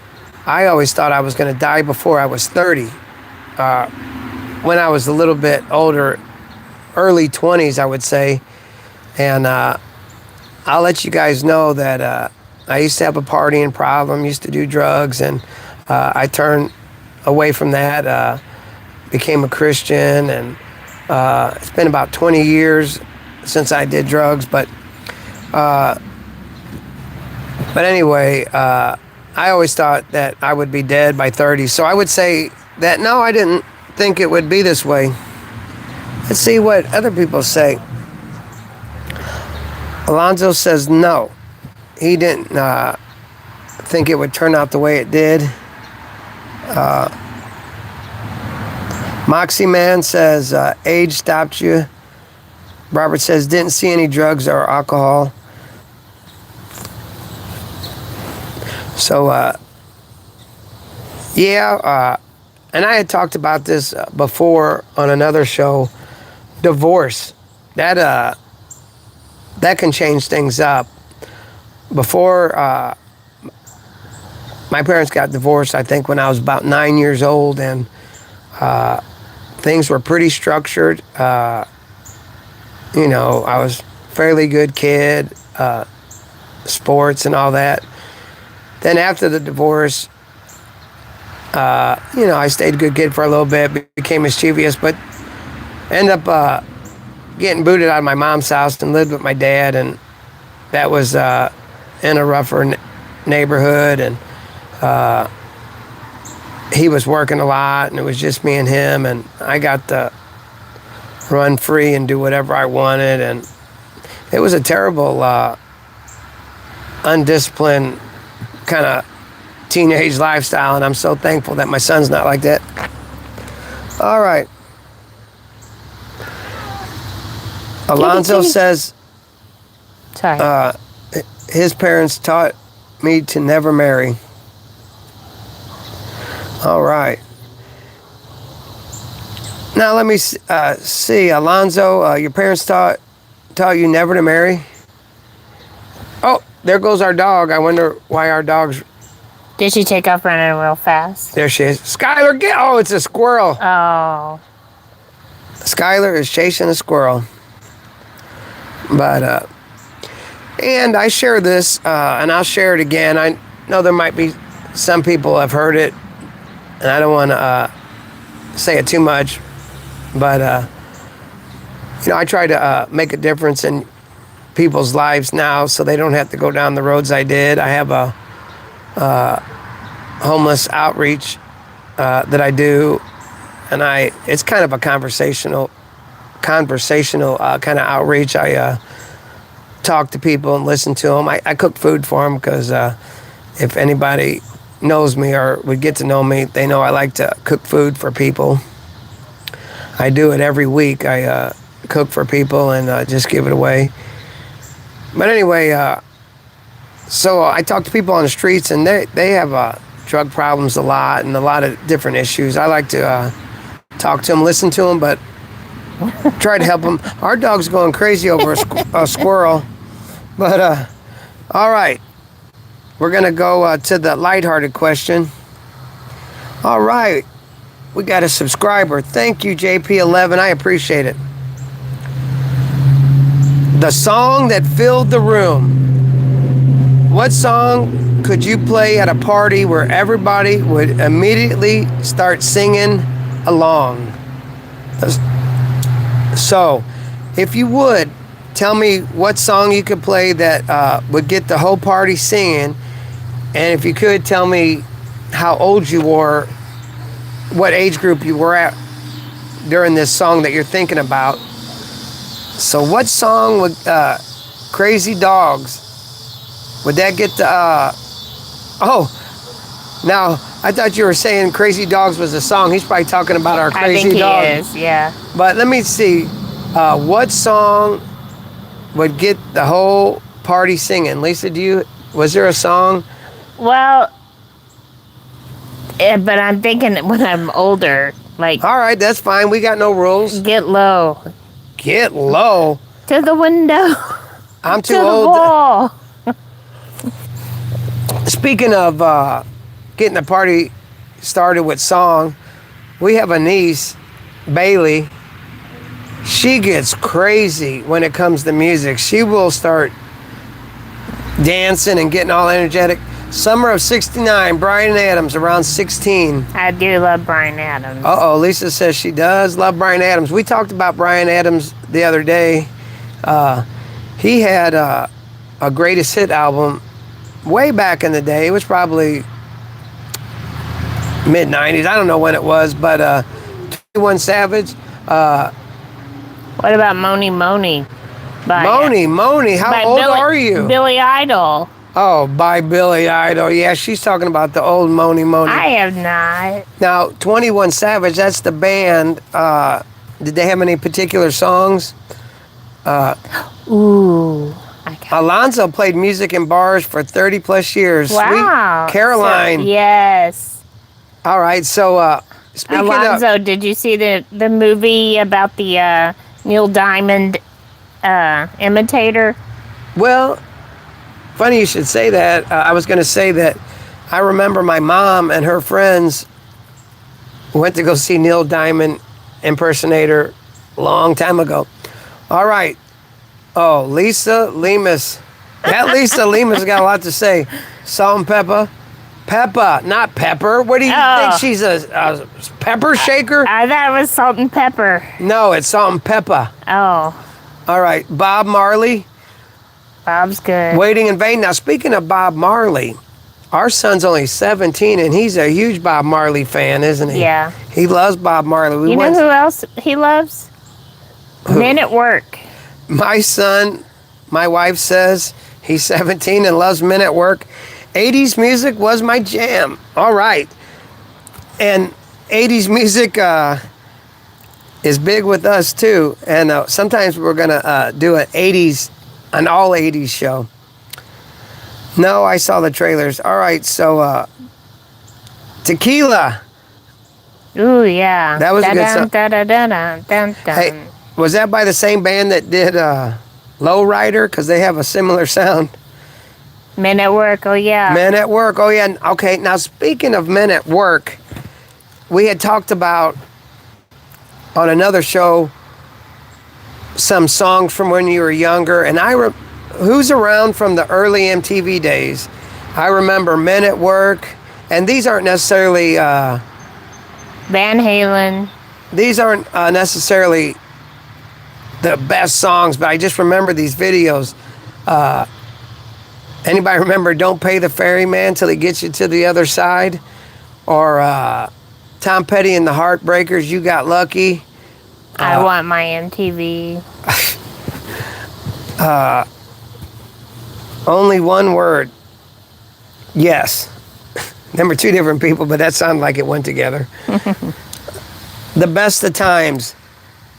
I always thought I was going to die before I was 30. When I was a little bit older, early 20s, I would say. And I'll let you guys know that I used to have a partying problem, used to do drugs, and I turned away from that, became a Christian, and it's been about 20 years since I did drugs, but anyway, I always thought that I would be dead by 30. So I would say that no, I didn't think it would be this way. Let's see what other people say. Alonzo says no. He didn't think it would turn out the way it did. Moxie Man says age stopped you. Robert says didn't see any drugs or alcohol. So, and I had talked about this before on another show. Divorce, that can change things up. Before my parents got divorced, I think when I was about 9 years old, and things were pretty structured. I was a fairly good kid, sports and all that. Then after the divorce, I stayed a good kid for a little bit, became mischievous, but ended up getting booted out of my mom's house and lived with my dad, and that was in a rougher neighborhood, and he was working a lot, and it was just me and him, and I got to run free and do whatever I wanted, and it was a terrible, undisciplined kind of teenage lifestyle, and I'm so thankful that my son's not like that. All right. Alonzo says Sorry. his parents taught me to never marry. All right. Now let me see. Alonzo, your parents taught you never to marry? Oh, there goes our dog. I wonder why our dog's... Did she take off running real fast? There she is. Skylar, get... Oh, it's a squirrel. Oh. Skylar is chasing a squirrel. But, and I share this, and I'll share it again. I know there might be some people have heard it, and I don't want to say it too much. But, I try to make a difference in people's lives now so they don't have to go down the roads I did. I have a homeless outreach that I do, and it's kind of a conversational kind of outreach. I talk to people and listen to them. I cook food for them because if anybody knows me or would get to know me, they know I like to cook food for people. I do it every week. I cook for people and just give it away. But anyway, so I talk to people on the streets, and they have drug problems a lot and a lot of different issues. I like to talk to them, listen to them, but try to help them. Our dog's going crazy over a squirrel. But, all right. We're going to go to the lighthearted question. All right. We got a subscriber. Thank you, JP11. I appreciate it. The song that filled the room. What song could you play at a party where everybody would immediately start singing along? So, if you would, tell me what song you could play that would get the whole party singing. And if you could, tell me how old you were, what age group you were at during this song that you're thinking about. So what song would Crazy Dogs, would that get the, now I thought you were saying Crazy Dogs was a song. He's probably talking about our Crazy Dogs. I think he is, yeah. But let me see, what song would get the whole party singing? Lisa, was there a song? Well, but I'm thinking when I'm older, like... All right, that's fine. We got no rules. Get low. Get low? To the window. I'm too to old. The wall. Speaking of getting the party started with song, we have a niece, Bailey. She gets crazy when it comes to music. She will start dancing and getting all energetic. Summer of '69, Bryan Adams, around 16. I do love Bryan Adams. Lisa says she does love Bryan Adams. We talked about Bryan Adams the other day. He had a greatest hit album way back in the day. It was probably mid-90s. I don't know when it was, but 21 Savage. What about Moni Moni? Moni, how old are you? Billy Idol. Oh, by Billy Idol. Yeah, she's talking about the old Moni Moni. I have not. Now, 21 Savage, that's the band. Did they have any particular songs? Ooh. Alonzo played music in bars for 30 plus years. Wow. Sweet Caroline. Yes. All right, so speaking Alonzo, of... did you see the movie about the Neil Diamond imitator? Well, funny you should say that. I was going to say that I remember my mom and her friends went to go see Neil Diamond impersonator a long time ago. All right. Oh, Lisa Lemus. That Lisa Lemus got a lot to say. Salt and pepper. Peppa, not pepper. What do you think? She's a pepper shaker? I thought it was salt and pepper. No, it's salt and pepper. Oh. All right. Bob Marley. Bob's good. Waiting in Vain. Now, speaking of Bob Marley, our son's only 17, and he's a huge Bob Marley fan, isn't he? Yeah. He loves Bob Marley. You know who else he loves? Men at Work. My son, my wife says he's 17 and loves Men at Work. 80s music was my jam. All right. And 80s music is big with us, too. And sometimes we're going to do an all 80s show. No, I saw the trailers. All right, so Tequila. Ooh, yeah. That was a good song. Dun. Hey, was that by the same band that did Lowrider? Because they have a similar sound. Men at Work, oh yeah. Men at Work, oh yeah. Okay, now speaking of Men at Work, we had talked about on another show some songs from when you were younger, and who's around from the early MTV days? I remember Men at Work, and these aren't necessarily Van Halen. These aren't necessarily the best songs, but I just remember these videos. Anybody remember Don't Pay the Ferryman Till He Gets You to the Other Side? Or Tom Petty and the Heartbreakers, You Got Lucky? I Want My MTV. Only One Word. Yes. Them were two different people, but that sounded like it went together. The Best of Times.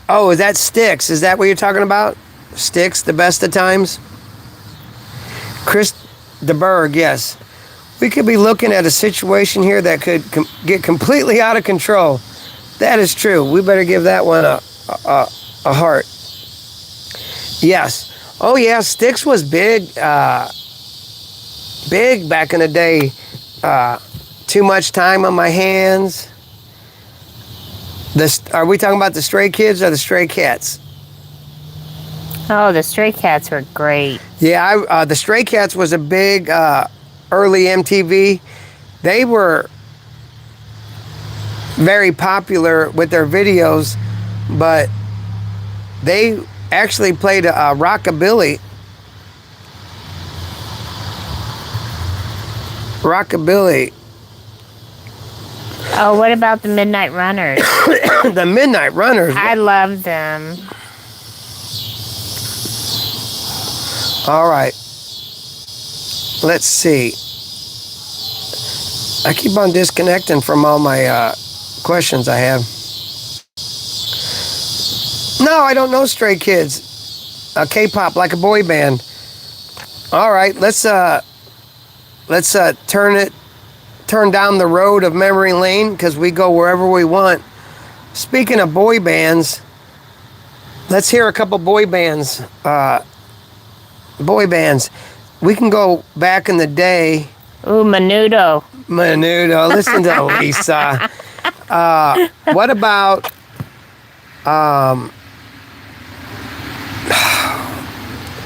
Oh, is that Styx? Is that what you're talking about? Styx, The Best of Times? Chris DeBerg, yes. We could be looking at a situation here that could get completely out of control. That is true. We better give that one a heart. Yes. Oh, yeah, Styx was big. Big back in the day. Too Much Time on My Hands. Are we talking about the Stray Kids or the Stray Cats? Oh, the Stray Cats were great. Yeah, the Stray Cats was a big early MTV. They were very popular with their videos, but They actually played rockabilly. Rockabilly. Oh, what about the Midnight Runners? The Midnight Runners. I love them. All right. Let's see. I keep on disconnecting from all my questions I have. No, I don't know Stray Kids. K-pop, like a boy band. All right, let's turn down the road of memory lane because we go wherever we want. Speaking of boy bands, let's hear a couple boy bands. Boy bands. We can go back in the day. Ooh, Menudo. Menudo. Listen to Lisa. What about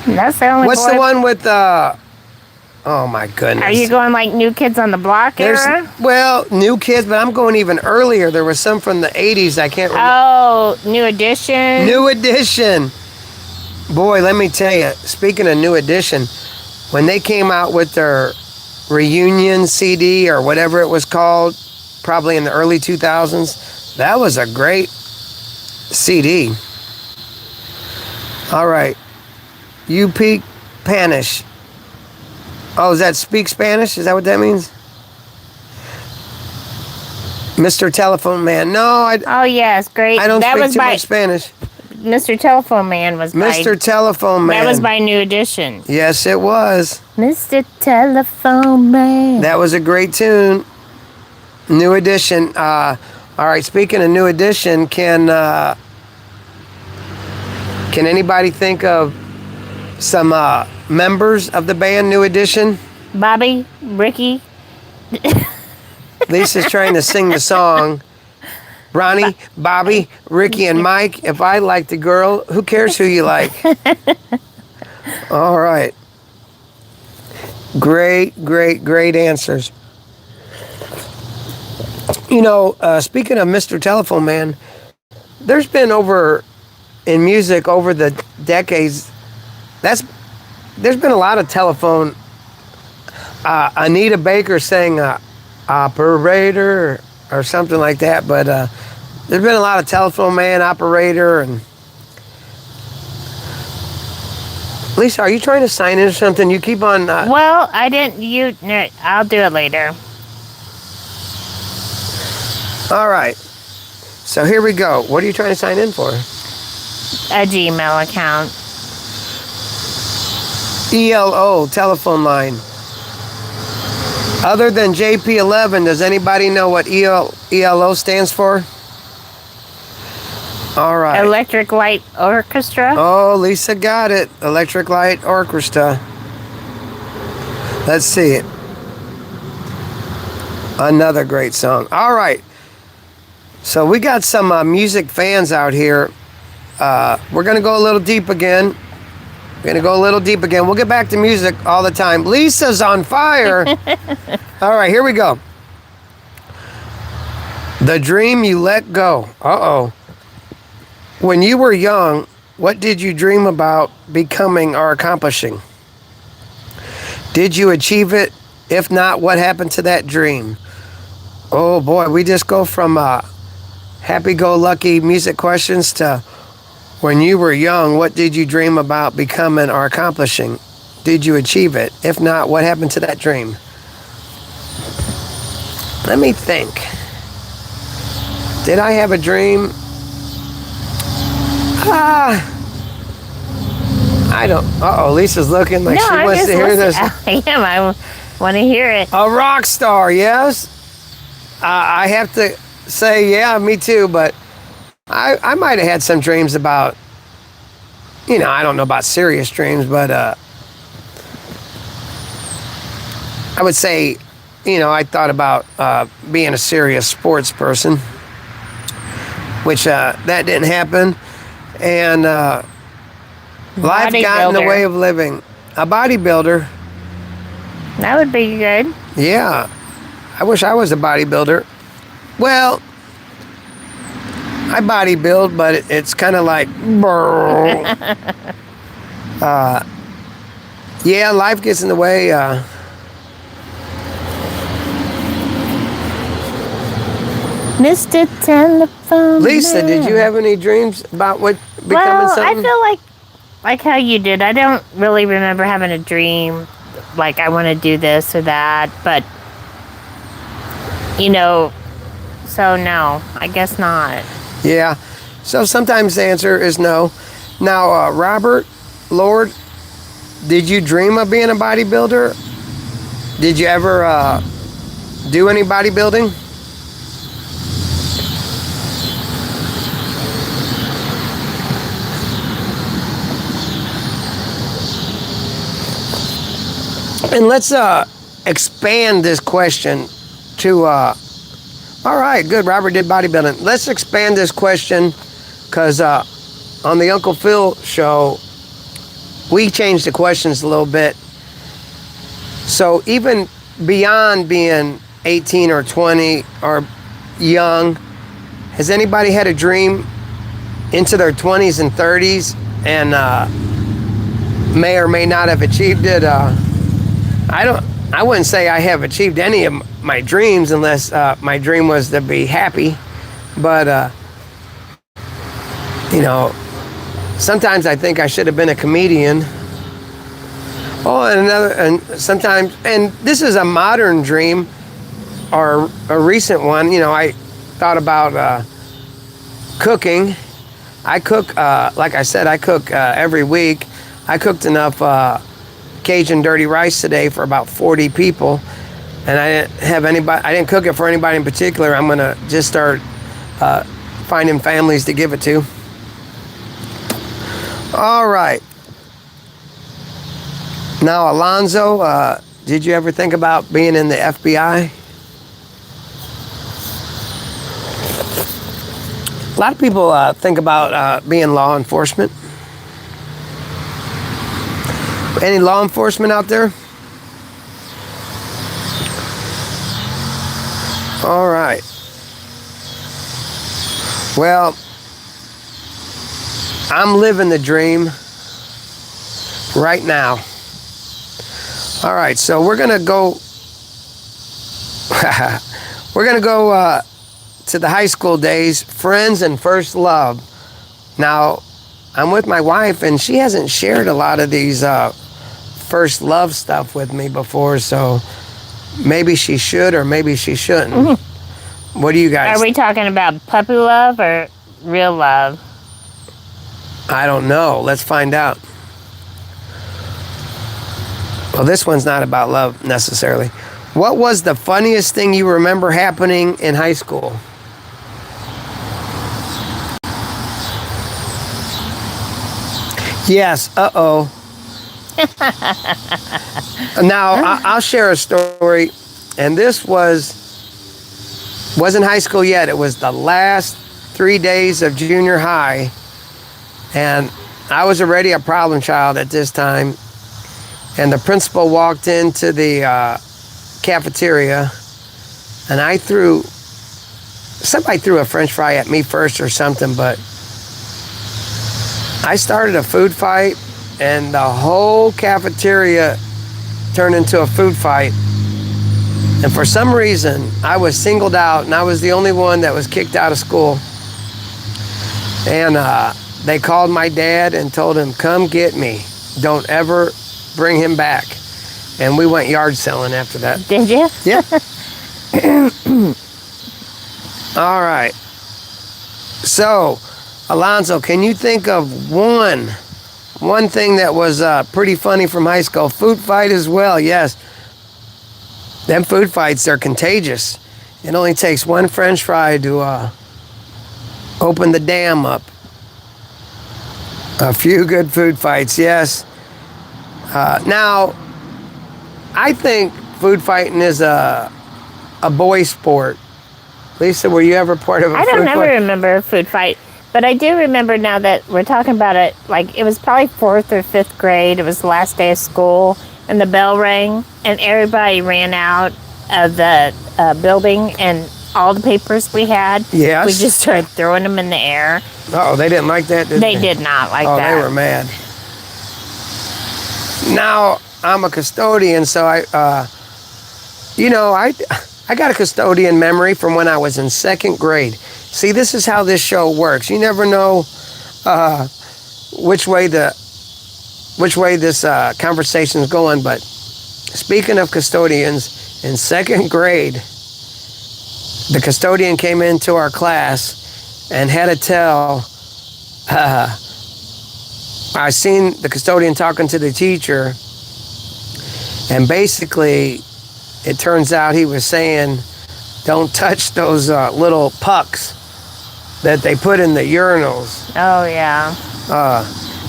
That's the only what's boy. the one with oh my goodness. Are you going like New Kids on the Block era? Well, New Kids, but I'm going even earlier. There was some from the 80s. I can't remember. Oh, New Edition. New Edition. Boy, let me tell you, speaking of New Edition, when they came out with their reunion CD or whatever it was called, probably in the early 2000s, that was a great CD. All right. You speak Spanish. Oh, is that speak Spanish? Is that what that means? Mr. Telephone Man. No, Oh yes, great. I don't that speak was too by much Spanish. Mr. Telephone Man was Mr. by Telephone Man. that was by New Edition. Yes, it was. Mr. Telephone Man. That was a great tune. New Edition. All right, speaking of New Edition, can anybody think of some members of the band New Edition? Bobby, Ricky. Lisa's trying to sing the song. Ronnie, Bobby, Ricky, and Mike. If I like the girl, who cares who you like? All right. Great answers. You know, speaking of Mr. Telephone Man, there's been in music over the decades, there's been a lot of telephone. Anita Baker sang operator or something like that, but there's been a lot of Telephone Man, operator, and Lisa, are you trying to sign in or something? You keep on. Well, I didn't. No, I'll do it later. All right. So here we go. What are you trying to sign in for? A Gmail account. ELO telephone line. Other than JP11, does anybody know what ELO stands for? All right. Electric Light Orchestra. Oh, Lisa got it. Electric Light Orchestra. Let's see it. Another great song. All right. So we got some music fans out here. We're going to go a little deep again. We'll get back to music all the time. Lisa's on fire. All right, here we go. The dream you let go. Uh-oh. When you were young, what did you dream about becoming or accomplishing? Did you achieve it? If not, what happened to that dream? Oh boy, we just go from happy-go-lucky music questions to when you were young, what did you dream about becoming or accomplishing? Did you achieve it? If not, what happened to that dream? Let me think. Did I have a dream? I don't. Uh-oh, Lisa's looking like she wants to hear this. I am. I want to hear it. A rock star, yes. I have to say, yeah, me too, but I might have had some dreams about, I don't know about serious dreams, but I would say, I thought about being a serious sports person, which that didn't happen. And life got in the way of living. A bodybuilder. That would be good. Yeah. I wish I was a bodybuilder. Well, I bodybuild, but it's kind of like, yeah, life gets in the way. Mr. Telephone Lisa, Man. did you have any dreams about what becoming Well, something? I feel like how you did. I don't really remember having a dream like I want to do this or that, but so no, I guess not. Yeah. So sometimes the answer is no. Now, Robert, Lord, did you dream of being a bodybuilder? Did you ever do any bodybuilding? And let's expand this question to, all right, good, Robert did bodybuilding. Let's expand this question because on the Uncle Phil show, we changed the questions a little bit. So even beyond being 18 or 20 or young, has anybody had a dream into their 20s and 30s and may or may not have achieved it? I wouldn't say I have achieved any of my dreams unless my dream was to be happy. But, sometimes I think I should have been a comedian. Oh, and sometimes, and this is a modern dream or a recent one. I thought about cooking. I cook, like I said, I cook every week. I cooked enough Cajun dirty rice today for about 40 people, and I didn't cook it for anybody in particular. I'm gonna just start finding families to give it to. All right. Now, Alonzo, did you ever think about being in the FBI? A lot of people think about being law enforcement. Any law enforcement out there? All right. Well, I'm living the dream right now. All right, so we're gonna go. To the high school days, friends and first love. Now, I'm with my wife, and she hasn't shared a lot of these first love stuff with me before, so maybe she should or maybe she shouldn't. Mm-hmm. What do you guys? Are we talking about puppy love or real love? I don't know. Let's find out. Well, this one's not about love necessarily. What was the funniest thing you remember happening in high school? Yes, uh-oh. Now, I'll share a story, and this wasn't high school yet. It was the last 3 days of junior high, and I was already a problem child at this time, and the principal walked into the cafeteria, and somebody threw a French fry at me first or something, but I started a food fight, and the whole cafeteria turned into a food fight. And for some reason, I was singled out, and I was the only one that was kicked out of school. And they called my dad and told him, "Come get me. Don't ever bring him back." And we went yard selling after that. Did you? Yeah. All right. So, Alonzo, can you think of one thing that was pretty funny from high school? Food fight as well, yes. Them food fights, they're contagious. It only takes one French fry to open the dam up. A few good food fights, yes. Now, I think food fighting is a boy sport. Lisa, were you ever part of a food fight? I don't ever remember a food fight. But I do remember now that we're talking about it, like it was probably 4th or 5th grade. It was the last day of school, and the bell rang, and everybody ran out of the building, and all the papers we had. Yes. We just started throwing them in the air. Oh, they didn't like that, did they? They did not like Oh, that. they were mad. Now, I'm a custodian, so I got a custodian memory from when I was in second grade. See, this is how this show works. You never know which way this conversation is going. But speaking of custodians, in second grade, the custodian came into our class and had to tell. I seen the custodian talking to the teacher, and basically, it turns out he was saying, "Don't touch those little pucks that they put in the urinals." Oh, yeah.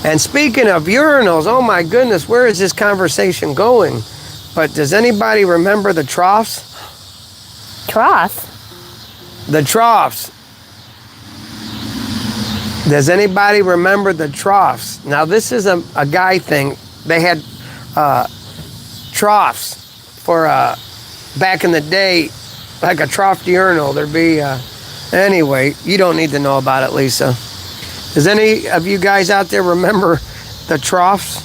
And speaking of urinals, oh my goodness, where is this conversation going? But does anybody remember the troughs? Trough? The troughs. Does anybody remember the troughs? Now, this is a guy thing. They had troughs for back in the day, like a trough urinal. There'd be, anyway, you don't need to know about it, Lisa. Does any of you guys out there remember the troughs?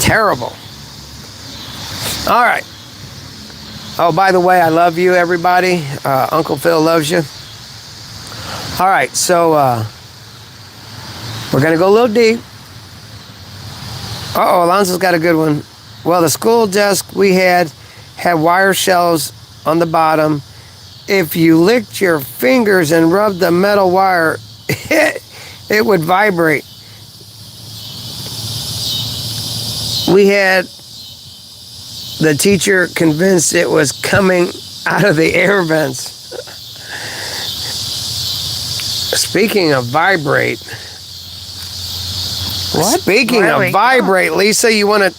Terrible. All right. Oh, by the way, I love you, everybody. Uncle Phil loves you. All right, so we're going to go a little deep. Uh-oh, Alonzo's got a good one. Well, the school desk we had wire shells on the bottom. If you licked your fingers and rubbed the metal wire, it would vibrate. We had the teacher convinced it was coming out of the air vents. Speaking of vibrate. What? Speaking of vibrate, Lisa, you want to...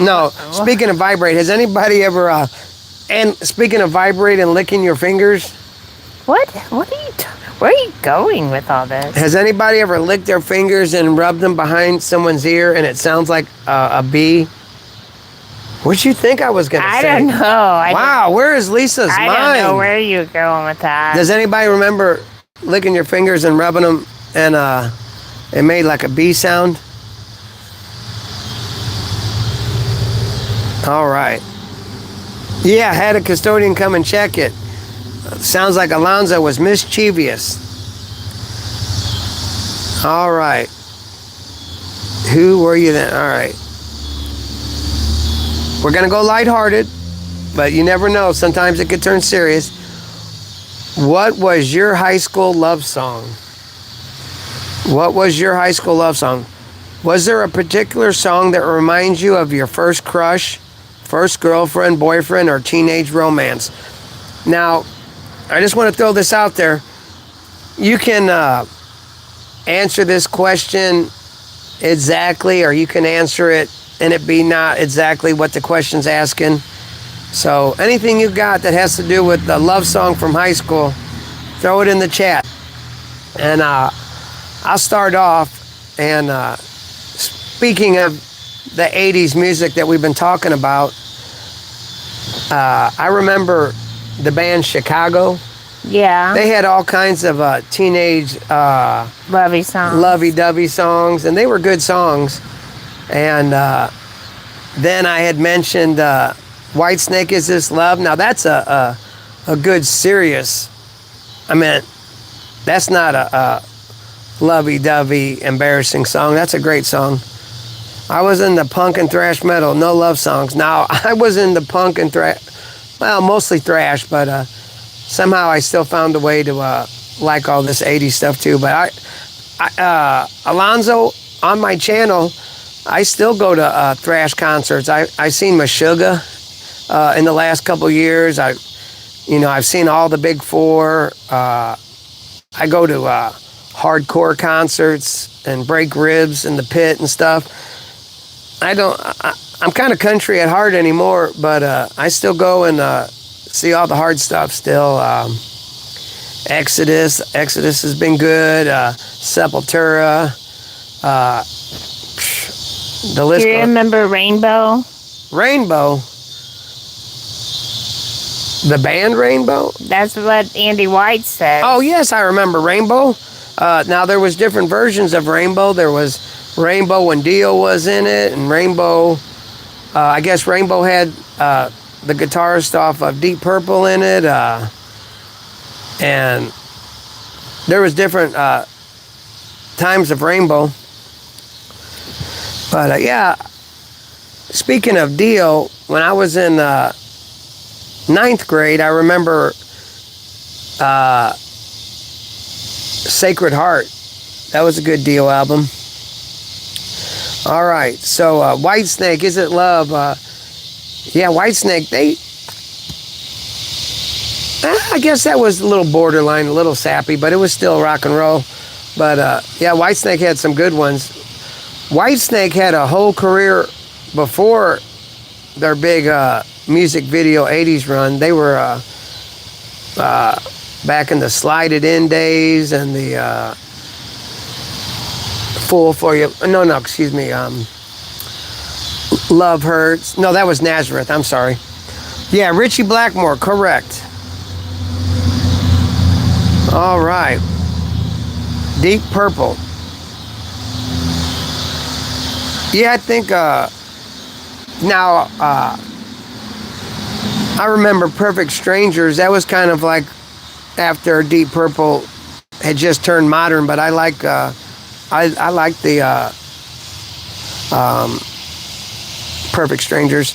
No, speaking of vibrate, has anybody ever... and speaking of vibrate and licking your fingers... What? What are you... Where are you going with all this? Has anybody ever licked their fingers and rubbed them behind someone's ear and it sounds like a bee? What'd you think I was going to say? I don't know. Wow, where is Lisa's mind? I don't know where you're going with that. Does anybody remember licking your fingers and rubbing them and it made like a bee sound? All right. Yeah, I had a custodian come and check it. Sounds like Alonzo was mischievous. All right. Who were you then? All right. We're going to go lighthearted, but you never know. Sometimes it could turn serious. What was your high school love song? What was your high school love song? Was there a particular song that reminds you of your first crush, first girlfriend, boyfriend, or teenage romance? Now, I just want to throw this out there. You can answer this question exactly, or you can answer it and it be not exactly what the question's asking. So anything you got that has to do with the love song from high school, throw it in the chat. And I'll start off. And speaking of the 80s music that we've been talking about, I remember the band Chicago. Yeah. They had all kinds of teenage lovey-dovey songs, and they were good songs. And then I had mentioned Whitesnake, Is This Love? Now that's a good serious, I mean, that's not a lovey-dovey embarrassing song. That's a great song. I was in the punk and thrash metal, no love songs. Now I was in the punk and thrash, well, mostly thrash, but somehow I still found a way to like all this 80s stuff too. But Alonzo, on my channel, I still go to thrash concerts. I seen Meshuggah in the last couple years. I've seen all the big four. I go to hardcore concerts and break ribs in the pit and stuff. I'm kind of country at heart anymore, but I still go and see all the hard stuff still. Exodus has been good. Sepultura. The list. Do you remember Rainbow? Rainbow. The band Rainbow? That's what Andy White said. Oh, yes, I remember Rainbow. Now, there was different versions of Rainbow. There was Rainbow when Dio was in it, and Rainbow, I guess Rainbow had the guitarist off of Deep Purple in it, and there was different times of Rainbow. But yeah, speaking of Dio, when I was in ninth grade, I remember Sacred Heart. That was a good Dio album. All right, so Whitesnake, Is It Love? Yeah, Whitesnake, I guess that was a little borderline, a little sappy, but it was still rock and roll. But yeah, Whitesnake had some good ones. Whitesnake had a whole career before their big music video 80s run. They were back in the Slide It In days and the Fool For You. No, excuse me. Love Hurts. No, that was Nazareth. I'm sorry. Yeah, Richie Blackmore, correct. All right. Deep Purple. Yeah, I think now I remember Perfect Strangers. That was kind of like after Deep Purple had just turned modern, but I like the Perfect Strangers.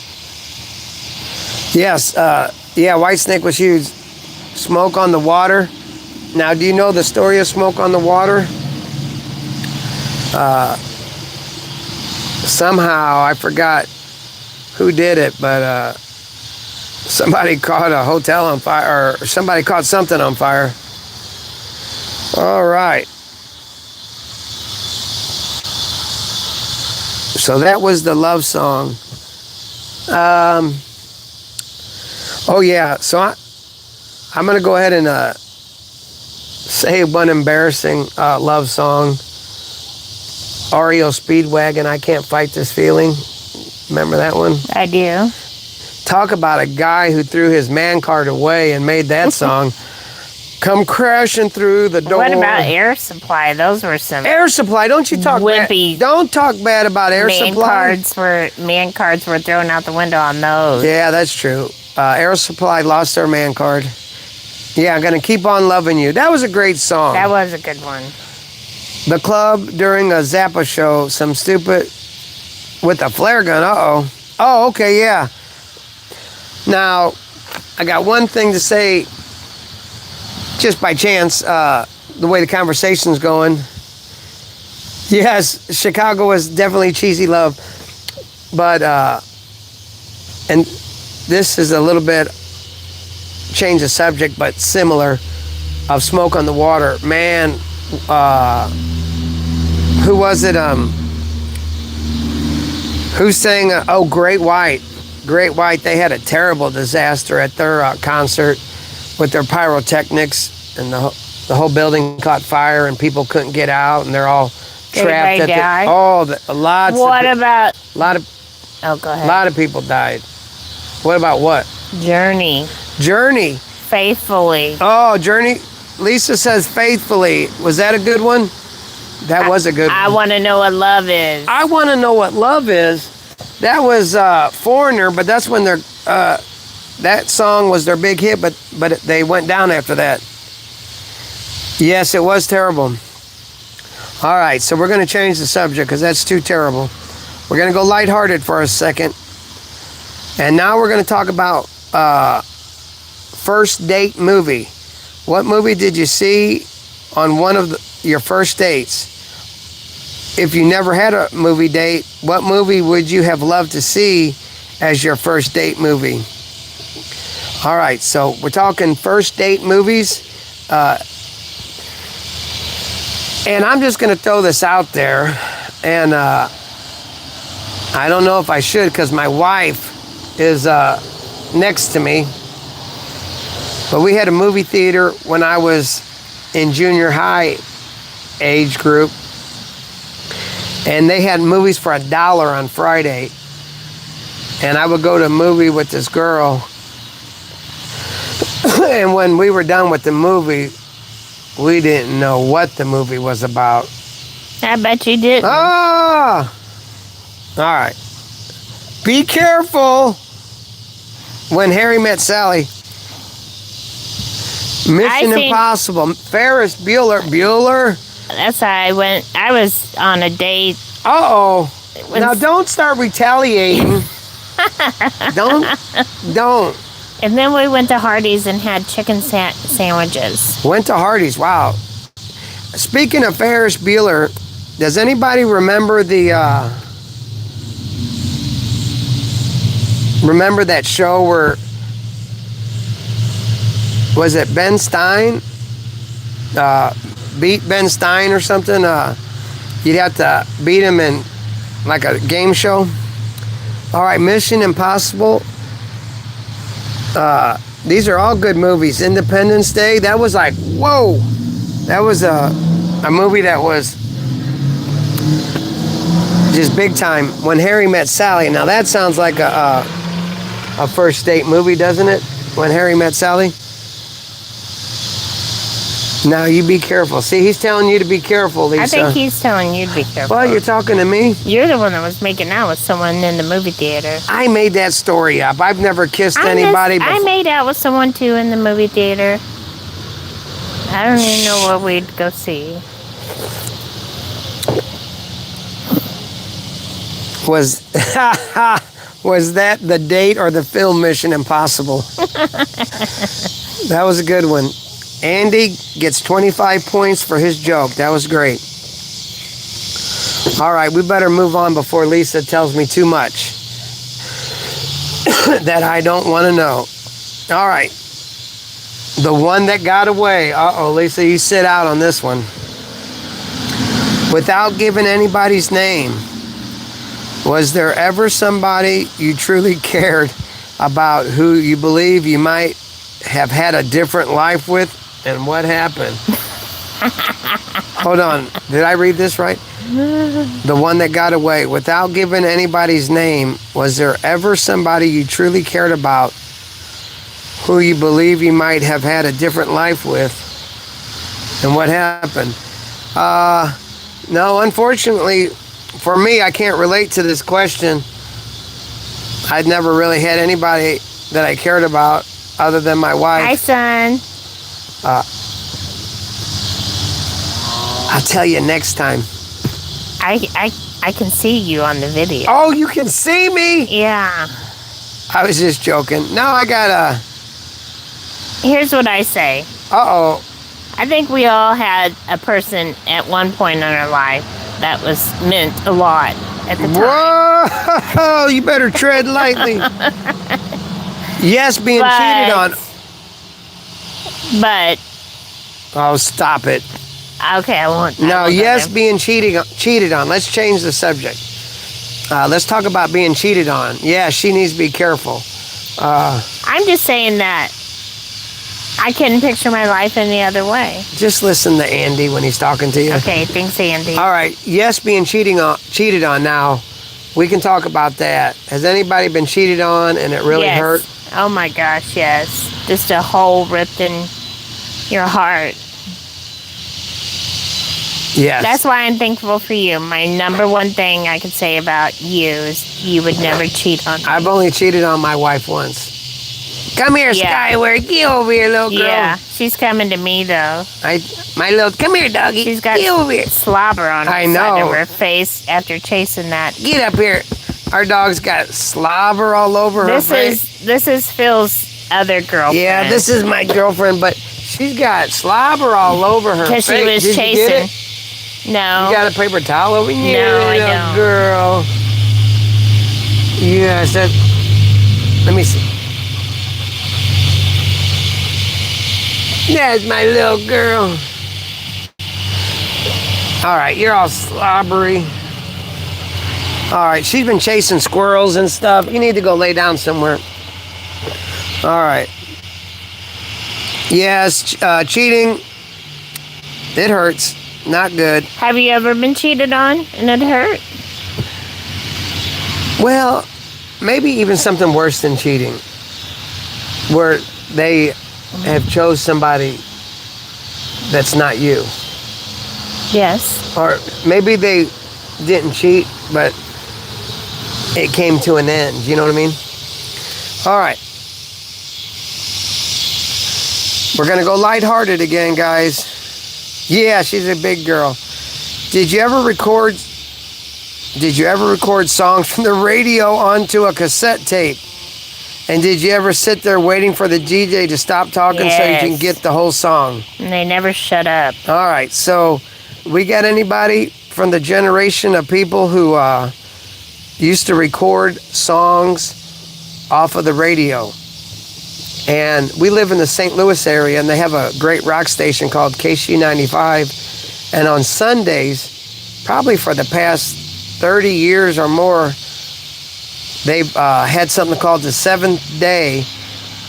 Yes, yeah, Whitesnake was huge. Smoke on the Water. Now, do you know the story of Smoke on the Water? Somehow, I forgot who did it, but somebody caught a hotel on fire, or somebody caught something on fire. All right. So that was the love song. Oh yeah, so I'm gonna go ahead and say one embarrassing love song. REO Speedwagon, I Can't Fight This Feeling. Remember that one? I do. Talk about a guy who threw his man card away and made that song. Come crashing through the door. What about Air Supply? Those were some Air Supply. Don't you talk wimpy. bad. Don't talk bad about Air Supply. Man cards were thrown out the window on those. Yeah, that's true. Air Supply lost their man card. Yeah, I'm gonna keep on loving you. That was a great song. That was a good one. The Club during a Zappa show. Some stupid with a flare gun. Uh-oh. Oh, okay, yeah. Now, I got one thing to say. Just by chance, the way the conversation's going. Yes, Chicago was definitely cheesy love. But, and this is a little bit change the subject, but similar, of Smoke on the Water. Man, who was it? Who sang, oh, Great White. Great White, they had a terrible disaster at their concert with their pyrotechnics, and the whole building caught fire, and people couldn't get out, and they're all trapped at die? Lots. What about? Oh, go ahead. A lot of people died. What about what? Journey. Faithfully. Oh, Journey. Lisa says Faithfully. Was that a good one? That was a good one. I Want to Know What Love Is. I Want to Know What Love Is. That was Foreigner, but that's when they're that song was their big hit, but they went down after that. Yes, it was terrible. All right, so we're going to change the subject because that's too terrible. We're going to go lighthearted for a second. And now we're going to talk about first date movie. What movie did you see on one of your first dates? If you never had a movie date, what movie would you have loved to see as your first date movie? All right, so we're talking first date movies. And I'm just going to throw this out there. And I don't know if I should because my wife is next to me. But we had a movie theater when I was in junior high age group. And they had movies for $1 on Friday. And I would go to a movie with this girl And when we were done with the movie, we didn't know what the movie was about. I bet you didn't. Ah! All right. Be careful. When Harry Met Sally. Mission Impossible. Ferris Bueller. That's how I went. I was on a date. Uh-oh. Now don't start retaliating. Don't. And then we went to Hardee's and had chicken sandwiches. Went to Hardee's. Wow. Speaking of Ferris Bueller, does anybody remember remember that show where, was it Ben Stein? Beat Ben Stein or something? You'd have to beat him in like a game show. All right, Mission Impossible. These are all good movies. Independence Day, that was like, whoa. That was a movie that was just big time. When Harry Met Sally. Now that sounds like a first date movie, doesn't it? When Harry Met Sally. Now you be careful. See, he's telling you to be careful, Lisa. I think he's telling you to be careful. Well, you're talking to me. You're the one that was making out with someone in the movie theater. I made that story up. I've never kissed anybody before. I made out with someone too in the movie theater. I don't even know what we'd go see. Was that the date or the film Mission Impossible? That was a good one. Andy gets 25 points for his joke. That was great. All right, we better move on before Lisa tells me too much that I don't want to know. All right. The one that got away. Uh-oh, Lisa, you sit out on this one. Without giving anybody's name, was there ever somebody you truly cared about who you believe you might have had a different life with? And what happened? Hold on. Did I read this right? The one that got away. Without giving anybody's name, was there ever somebody you truly cared about who you believe you might have had a different life with? And what happened? No, unfortunately, for me, I can't relate to this question. I'd never really had anybody that I cared about other than my wife. Hi, son. I'll tell you next time. I can see you on the video. Oh, you can see me? Yeah. I was just joking. No, I got Here's what I say. Uh-oh. I think we all had a person at one point in our life that was meant a lot at the time. Whoa! You better tread lightly. Yes, being cheated on. But. Oh, stop it. Okay, I won't. No, yes, being cheated on. Let's change the subject. Let's talk about being cheated on. Yeah, she needs to be careful. I'm just saying that I couldn't picture my life any other way. Just listen to Andy when he's talking to you. Okay, thanks, Andy. All right, yes, being cheated on. Now, we can talk about that. Has anybody been cheated on and it really hurt? Oh my gosh, yes. Just a hole ripped in your heart. Yes. That's why I'm thankful for you. My number one thing I could say about you is you would never cheat on me. I've only cheated on my wife once. Come here, Skyward. Get over here, little girl. Yeah, she's coming to me, though. Come here, doggy. She's got Get over here. slobber on I the side know. of her face after chasing that. Get up here. Our dog's got slobber all over her face. This is Phil's other girlfriend. Yeah, this is my girlfriend, but she's got slobber all over her face. Because she was Did chasing. You get it? No. You got a paper towel over here, No, I little don't. girl. Yes, let me see. That's my little girl. All right, you're all slobbery. All right, she's been chasing squirrels and stuff. You need to go lay down somewhere. All right. Yes, cheating. It hurts. Not good. Have you ever been cheated on and it hurt? Well, maybe even something worse than cheating. Where they have chose somebody that's not you. Yes. Or maybe they didn't cheat, but it came to an end. You know what I mean? All right. We're going to go lighthearted again, guys. Yeah, she's a big girl. Did you ever record songs from the radio onto a cassette tape? And did you ever sit there waiting for the DJ to stop talking so you can get the whole song? And they never shut up. All right, so we got anybody from the generation of people who used to record songs off of the radio? And we live in the St. Louis area, and they have a great rock station called KC95. And on Sundays, probably for the past 30 years or more, they've had something called the Seventh Day,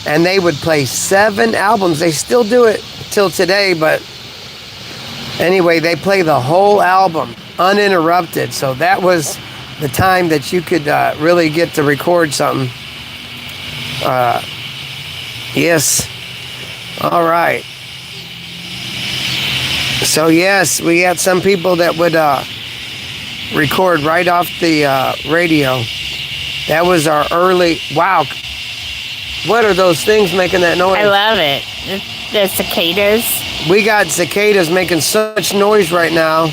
and they would play 7 albums. They still do it till today, but anyway, they play the whole album uninterrupted. So that was the time that you could really get to record something. Yes. All right. So yes, we had some people that would record right off the radio. That was our early, wow. What are those things making that noise? I love it. The cicadas. We got cicadas making such noise right now.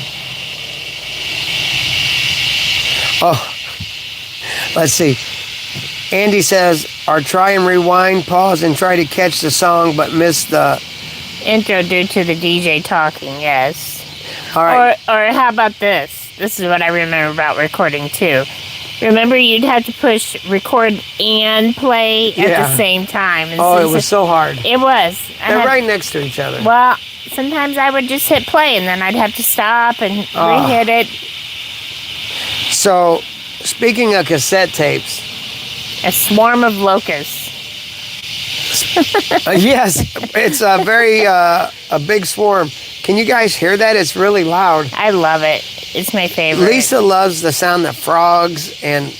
Oh, let's see. Andy says, or try and rewind, pause, and try to catch the song, but miss the intro due to the DJ talking, yes. All right. Or how about this? This is what I remember about recording, too. Remember, you'd have to push record and play at the same time. And it was so hard. It was. They're right next to each other. Well, sometimes I would just hit play, and then I'd have to stop and re-hit it. So, speaking of cassette tapes. A swarm of locusts. Yes, it's a very a big swarm. Can you guys hear that? It's really loud. I love it. It's my favorite. Lisa loves the sound of frogs and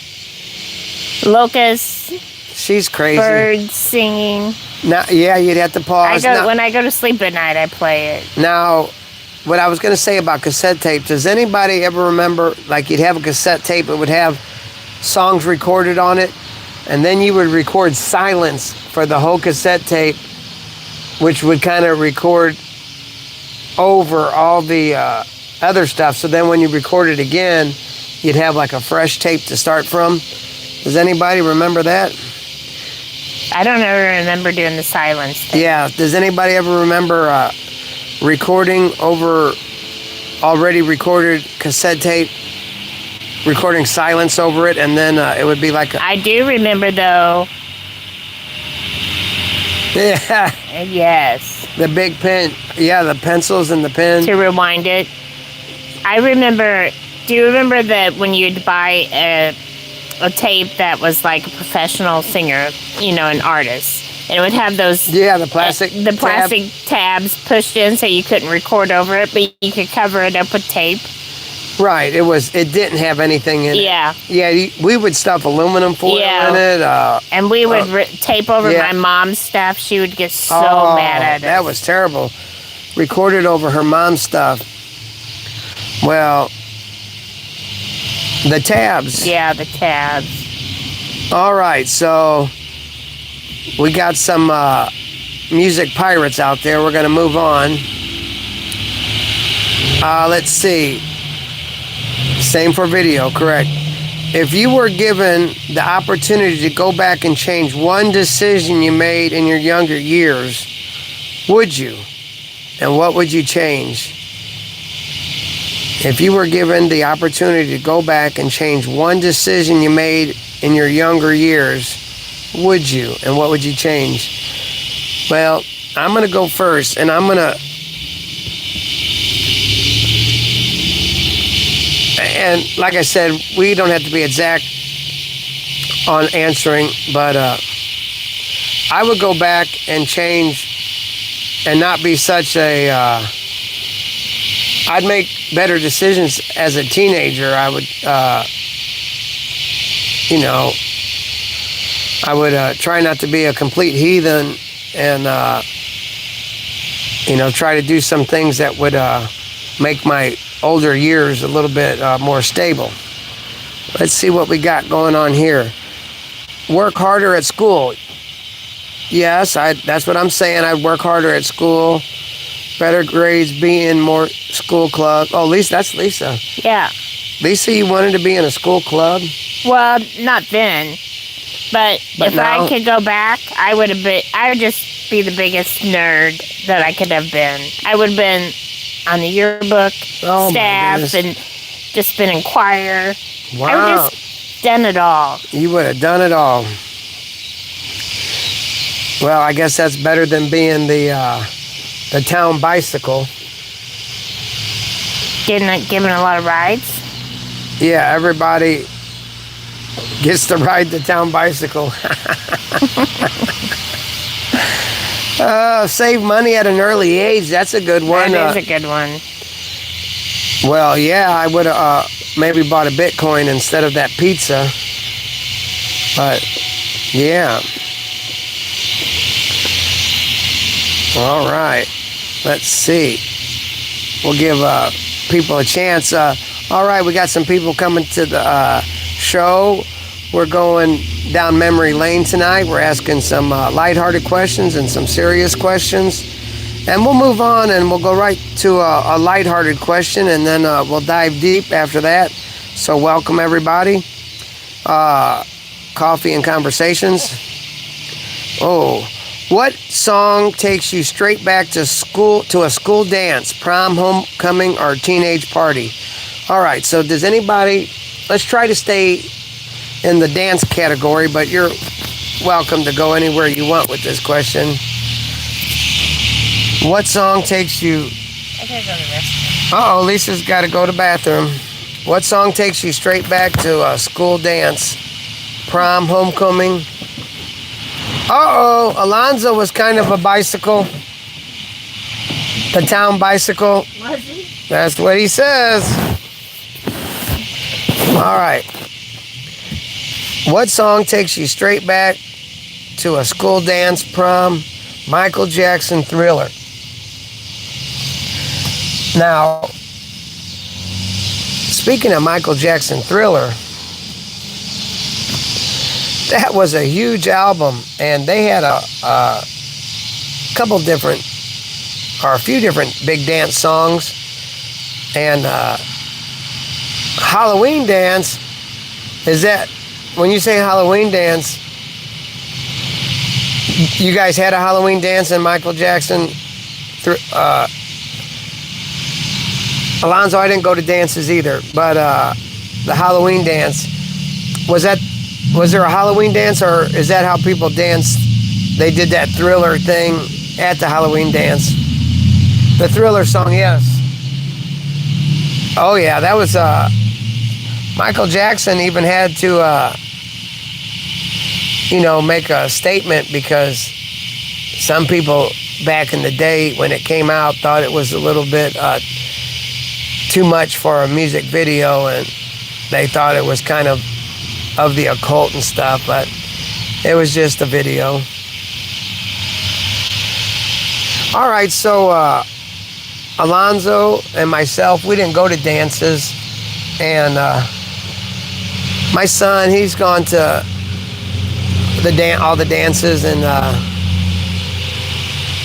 locusts. She's crazy. Birds singing. Now, yeah, you'd have to pause. When I go to sleep at night, I play it. Now, what I was going to say about cassette tapes, does anybody ever remember, like you'd have a cassette tape, it would have songs recorded on it, and then you would record silence for the whole cassette tape, which would kind of record over all the other stuff. So then when you record it again, you'd have like a fresh tape to start from. Does anybody remember that? I don't ever remember doing the silence thing. Yeah. Does anybody ever remember recording over already recorded cassette tape, recording silence over it, and then it would be like I do remember, though. Yeah. Yes. The big pen. Yeah, the pencils and the pen. To rewind it. I remember, do you remember that when you'd buy a tape that was like a professional singer, an artist, and it would have those... Yeah, the plastic tabs pushed in so you couldn't record over it, but you could cover it up with tape. Right, it didn't have anything in it. Yeah. Yeah, we would stuff aluminum foil in it. And we would tape over my mom's stuff. She would get so mad at us. That was terrible. Recorded over her mom's stuff. Well, the tabs. Yeah, the tabs. All right, so we got some music pirates out there. We're going to move on. Let's see. Same for video, correct. If you were given the opportunity to go back and change one decision you made in your younger years, would you? And what would you change? If you were given the opportunity to go back and change one decision you made in your younger years, would you? And what would you change? Well, I'm going to go first, and I'm going to... And like I said, we don't have to be exact on answering, but I would go back and change and not be such a... I'd make better decisions as a teenager. I would, I would try not to be a complete heathen and try to do some things that would make my older years a little bit more stable. Let's see what we got going on here. Work harder at school. Yes, that's what I'm saying. I'd work harder at school. Better grades, be in more school club. Oh, Lisa, that's Lisa. Yeah. Lisa, you wanted to be in a school club? Well, not then. But if now, I could go back, I would just be the biggest nerd that I could have been. I would have been on the yearbook staff and just been in choir. Wow. I would just done it all. You would have done it all. Well, I guess that's better than being the town bicycle. Given a lot of rides. Yeah, everybody gets to ride the town bicycle. Save money at an early age. That's a good one. That is a good one. Well, yeah, I would have maybe bought a Bitcoin instead of that pizza. But, yeah. All right. Let's see. We'll give people a chance. All right, we got some people coming to the show. We're going down memory lane tonight. We're asking some lighthearted questions and some serious questions. And we'll move on and we'll go right to a lighthearted question, and then we'll dive deep after that. So welcome, everybody. Coffee and Conversations. Oh, what song takes you straight back to school, to a school dance, prom, homecoming, or teenage party? All right, so does anybody, let's try to stay in the dance category, but you're welcome to go anywhere you want with this question. What song takes you... I gotta go to the restroom. Uh-oh, Lisa's got to go to the bathroom. What song takes you straight back to a school dance, prom, homecoming? Uh-oh, Alonzo was kind of a bicycle. The town bicycle. Was he? That's what he says. All right. What song takes you straight back to a school dance, prom, Michael Jackson, Thriller? Now, speaking of Michael Jackson, Thriller, that was a huge album, and they had a couple different, or a few different big dance songs. And Halloween Dance, is that, when you say Halloween Dance, you guys had a Halloween Dance and Michael Jackson, Alonzo, I didn't go to dances either, but the Halloween Dance, was there a Halloween dance, or is that how people danced? They did that Thriller thing at the Halloween dance. The Thriller song, yes. Oh yeah, that was Michael Jackson even had to make a statement, because some people back in the day when it came out thought it was a little bit too much for a music video, and they thought it was kind of the occult and stuff, but it was just a video. All right, so Alonzo and myself, we didn't go to dances, and my son, he's gone to all the dances, and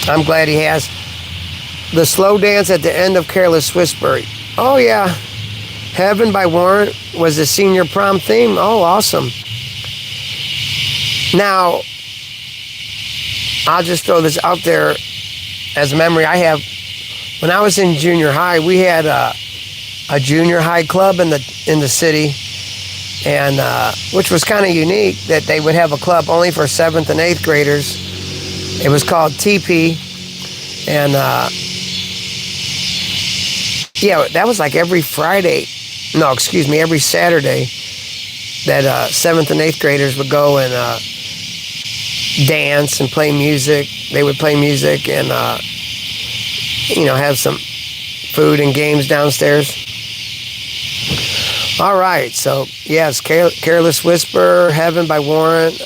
I'm glad he has. The slow dance at the end of Careless Whisper. Oh yeah, Heaven by Warrant was the senior prom theme. Oh, awesome. Now, I'll just throw this out there as a memory I have. When I was in junior high, we had a junior high club in the city, and which was kind of unique, that they would have a club only for 7th and 8th graders. It was called TP, and yeah, that was like every Saturday that 7th and 8th graders would go and dance and play music. They would play music and have some food and games downstairs. All right, so yes, Careless Whisper, Heaven by Warrant,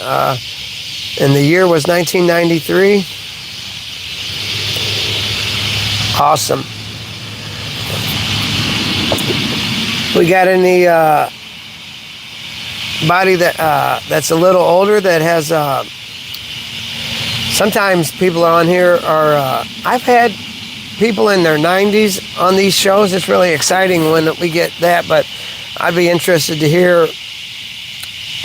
and the year was 1993. Awesome. We got any body that's a little older that has sometimes people on here are I've had people in their 90s on these shows. It's really exciting when we get that, but I'd be interested to hear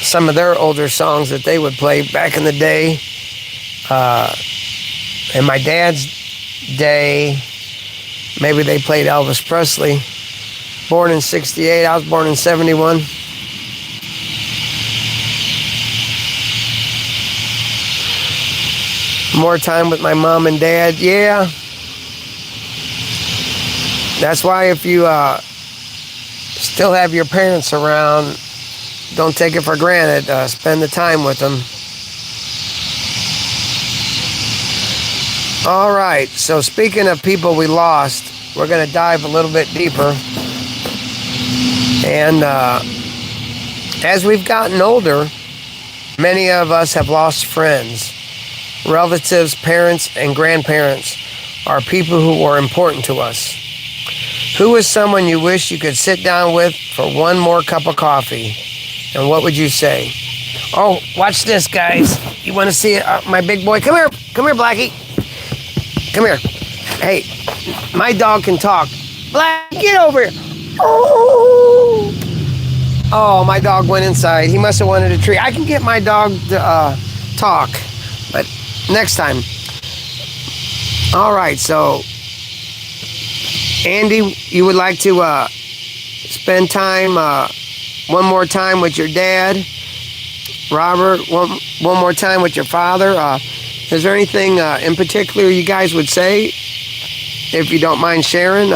some of their older songs that they would play back in the day. In my dad's day, maybe they played Elvis Presley. Born in 68, I was born in 71. More time with my mom and dad, yeah. That's why if you still have your parents around, don't take it for granted. Spend the time with them. All right, so speaking of people we lost, we're going to dive a little bit deeper. And as we've gotten older, many of us have lost friends. Relatives, parents, and grandparents are people who were important to us. Who is someone you wish you could sit down with for one more cup of coffee? And what would you say? Oh, watch this, guys. You want to see my big boy? Come here, Blackie. Come here. Hey, my dog can talk. Black, get over here. Oh, my dog went inside. He must have wanted a treat. I can get my dog to talk, but next time. All right, so Andy, you would like to spend time, one more time with your dad. Robert, one more time with your father. Is there anything in particular you guys would say, if you don't mind sharing?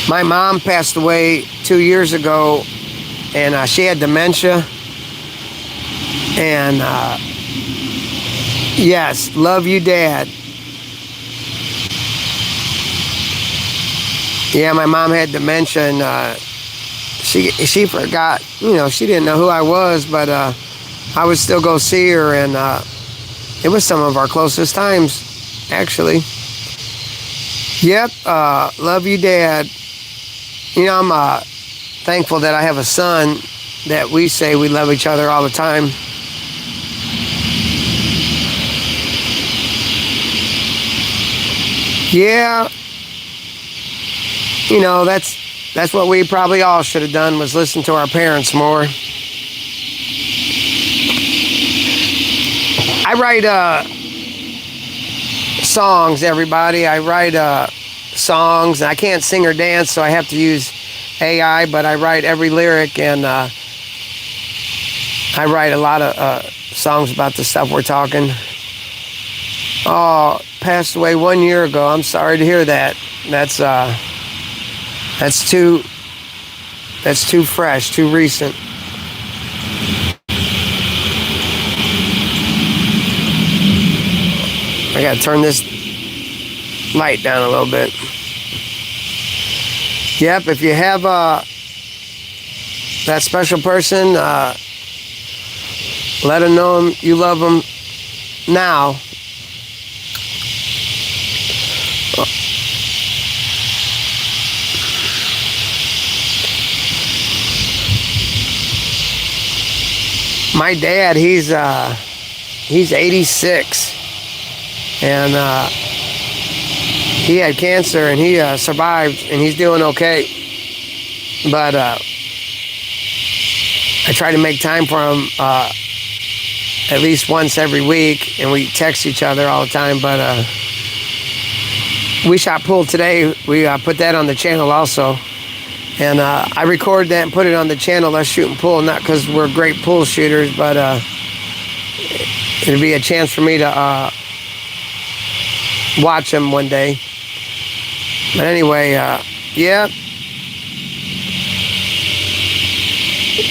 My mom passed away 2 years ago, and she had dementia. And yes, love you, Dad. Yeah, my mom had dementia, and she forgot. You know, she didn't know who I was, but I would still go see her, and it was some of our closest times, actually. Yep, love you, Dad. You know, I'm thankful that I have a son that we say we love each other all the time. Yeah, you know, that's what we probably all should have done, was listen to our parents more. I write songs, everybody. I write songs, and I can't sing or dance, so I have to use AI, but I write every lyric, and I write a lot of songs about the stuff we're talking. Oh, passed away 1 year ago. I'm sorry to hear that. That's too fresh, too recent. I gotta turn this light down a little bit. Yep, if you have that special person, let them know you love them now. My dad, he's 86, and he had cancer, and he survived, and he's doing okay. But I try to make time for him at least once every week, and we text each other all the time. But we shot pool today. We put that on the channel also. And I recorded that and put it on the channel, Us Shooting Pool, not because we're great pool shooters, but it'd be a chance for me to watch them one day. But anyway, yeah.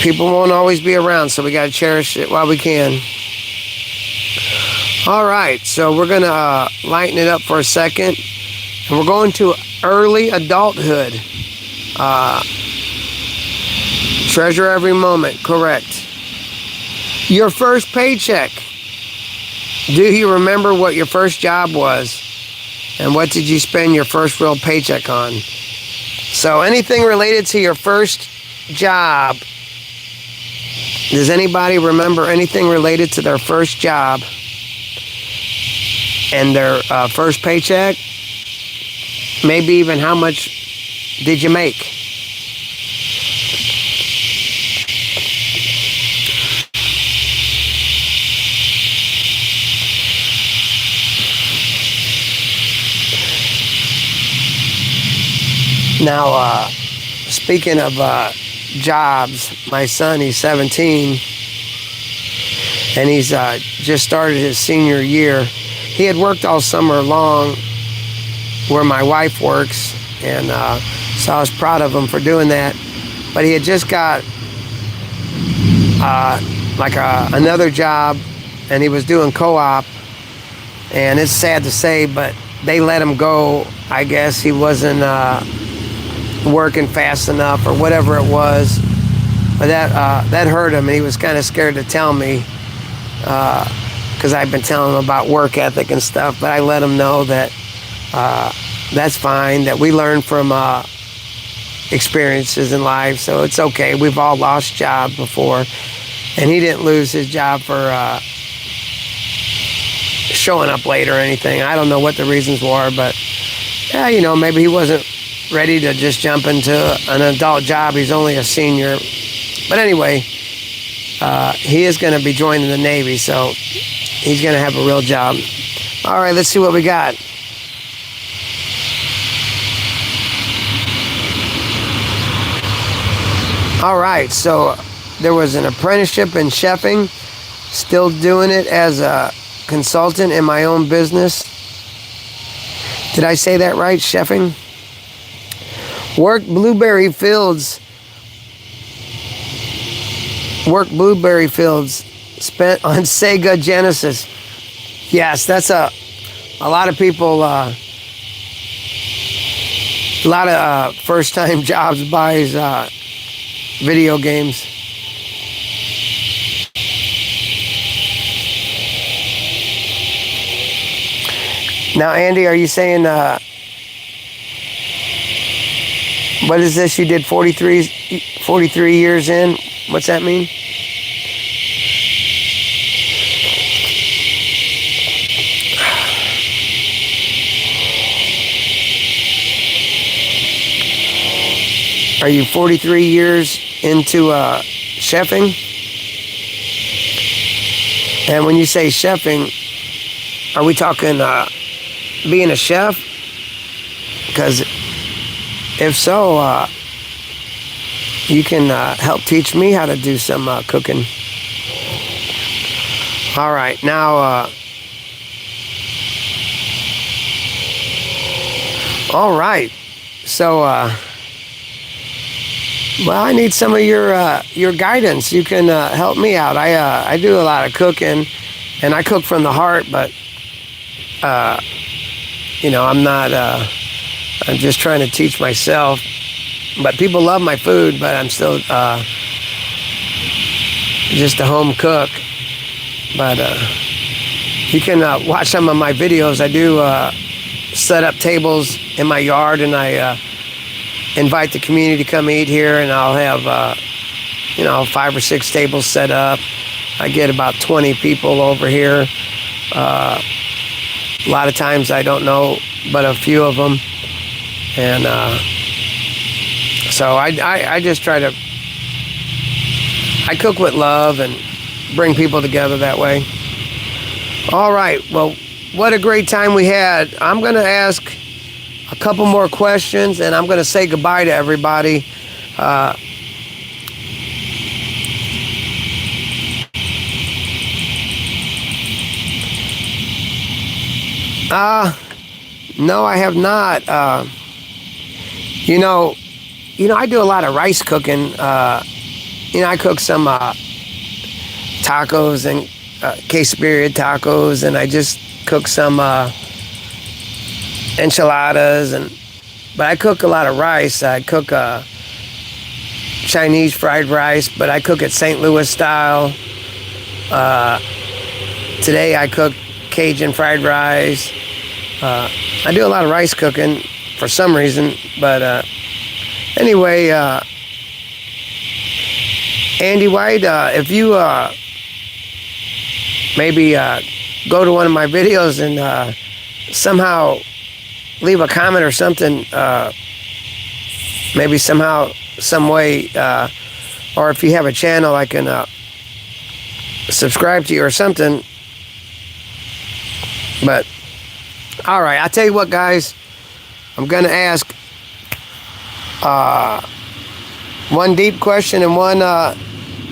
People won't always be around, so we got to cherish it while we can. All right, so we're going to lighten it up for a second. And we're going to early adulthood. Treasure every moment, correct. Your first paycheck. Do you remember what your first job was? And what did you spend your first real paycheck on? So anything related to your first job. Does anybody remember anything related to their first job and their first paycheck? Maybe even how much did you make? Now, speaking of jobs, my son, he's 17, and he's just started his senior year. He had worked all summer long where my wife works, and so I was proud of him for doing that. But he had just got another job, and he was doing co-op, and it's sad to say, but they let him go. I guess he wasn't working fast enough or whatever it was, but that hurt him, and he was kind of scared to tell me because I've been telling him about work ethic and stuff. But I let him know that that's fine, that we learn from experiences in life, so it's okay. We've all lost jobs before, and he didn't lose his job for showing up late or anything. I don't know what the reasons were, but yeah, you know, maybe he wasn't ready to just jump into an adult job. He's only a senior. But anyway, he is going to be joining the Navy, so he's going to have a real job. All right, let's see what we got. All right, so there was an apprenticeship in chefing, still doing it as a consultant in my own business. Did I say that right, chefing? Worked blueberry fields, spent on Sega Genesis. Yes, that's a lot of people, a lot of first-time jobs buys video games. Now, Andy, are you saying, what is this? You did 43 years in? What's that mean? Are you 43 years into chefing? And when you say chefing, are we talking being a chef? Because if so, you can help teach me how to do some cooking. All right, now, all right, so, well, I need some of your guidance. You can help me out. I do a lot of cooking, and I cook from the heart, but, you know, I'm not, I'm just trying to teach myself. But people love my food, but I'm still just a home cook. But you can watch some of my videos. I do set up tables in my yard, and I invite the community to come eat here, and I'll have, you know, 5 or 6 tables set up. I get about 20 people over here. A lot of times I don't know but a few of them. And so I just try to, I cook with love and bring people together that way. All right, well, what a great time we had. I'm going to ask a couple more questions, and I'm going to say goodbye to everybody. No, I have not. You know, I do a lot of rice cooking. You know, I cook some tacos and quesadilla tacos, and I just cook some enchiladas, but I cook a lot of rice. I cook Chinese fried rice, but I cook it St. Louis style. Today I cook Cajun fried rice. I do a lot of rice cooking for some reason, but anyway, Andy White, if you maybe go to one of my videos and somehow leave a comment or something, maybe somehow, some way, or if you have a channel, I can subscribe to you or something. But all right, I'll tell you what, guys, I'm gonna ask one deep question and one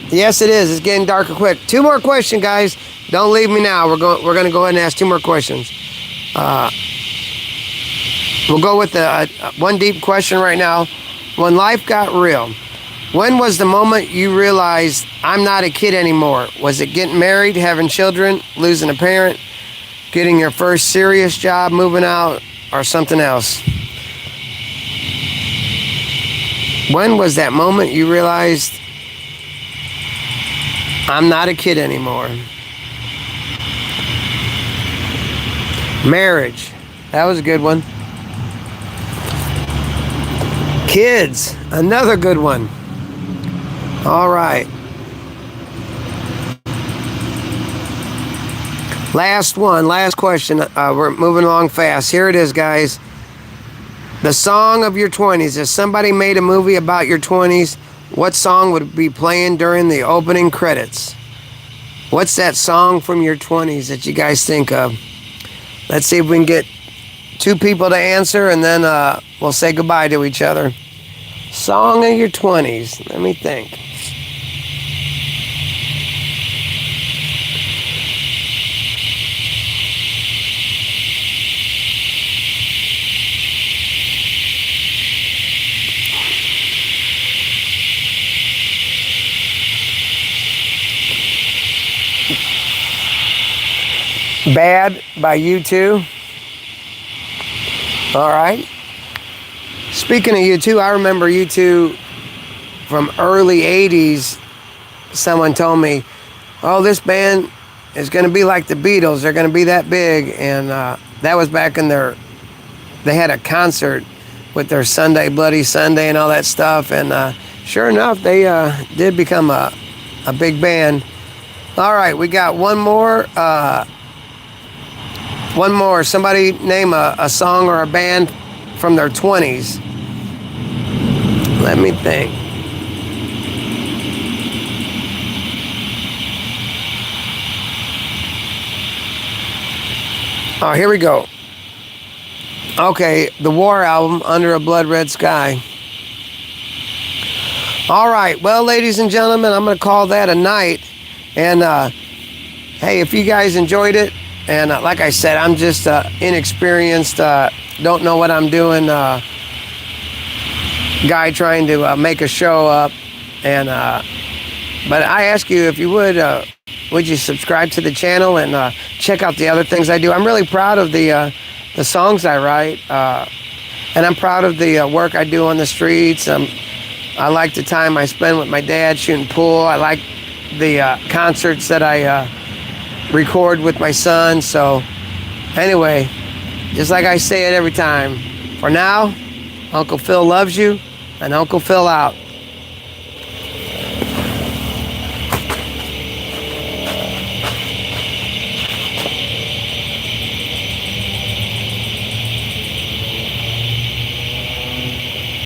yes, it is, it's getting darker quick. 2 more questions, guys. Don't leave me now. We're gonna go ahead and ask 2 more questions. We'll go with the one deep question right now. When life got real, when was the moment you realized I'm not a kid anymore? Was it getting married, having children, losing a parent, getting your first serious job, moving out, or something else? When was that moment you realized I'm not a kid anymore? Marriage. That was a good one. Kids. Another good one. All right. Last one. Last question. We're moving along fast. Here it is, guys. The song of your 20s. If somebody made a movie about your 20s, what song would be playing during the opening credits? What's that song from your 20s that you guys think of? Let's see if we can get 2 people to answer, and then we'll say goodbye to each other. Song of your 20s. Let me think. Bad by U2. All right. Speaking of U2, I remember U2 from early 80s. Someone told me, oh, this band is going to be like the Beatles. They're going to be that big. And that was back in they had a concert with their Sunday, Bloody Sunday and all that stuff. And sure enough, they did become a big band. All right, we got one more. One more. Somebody name a song or a band from their 20s. Let me think. Oh, here we go. Okay, the War album, Under a Blood Red Sky. All right, well, ladies and gentlemen, I'm going to call that a night. And hey, if you guys enjoyed it, and like I said, I'm just inexperienced, don't know what I'm doing, guy trying to make a show up. And but I ask you, if you would you subscribe to the channel and check out the other things I do. I'm really proud of the songs I write, and I'm proud of the work I do on the streets. I like the time I spend with my dad shooting pool. I like the concerts that I record with my son. So anyway, just like I say it every time, for now, Uncle Phil loves you, and Uncle Phil out.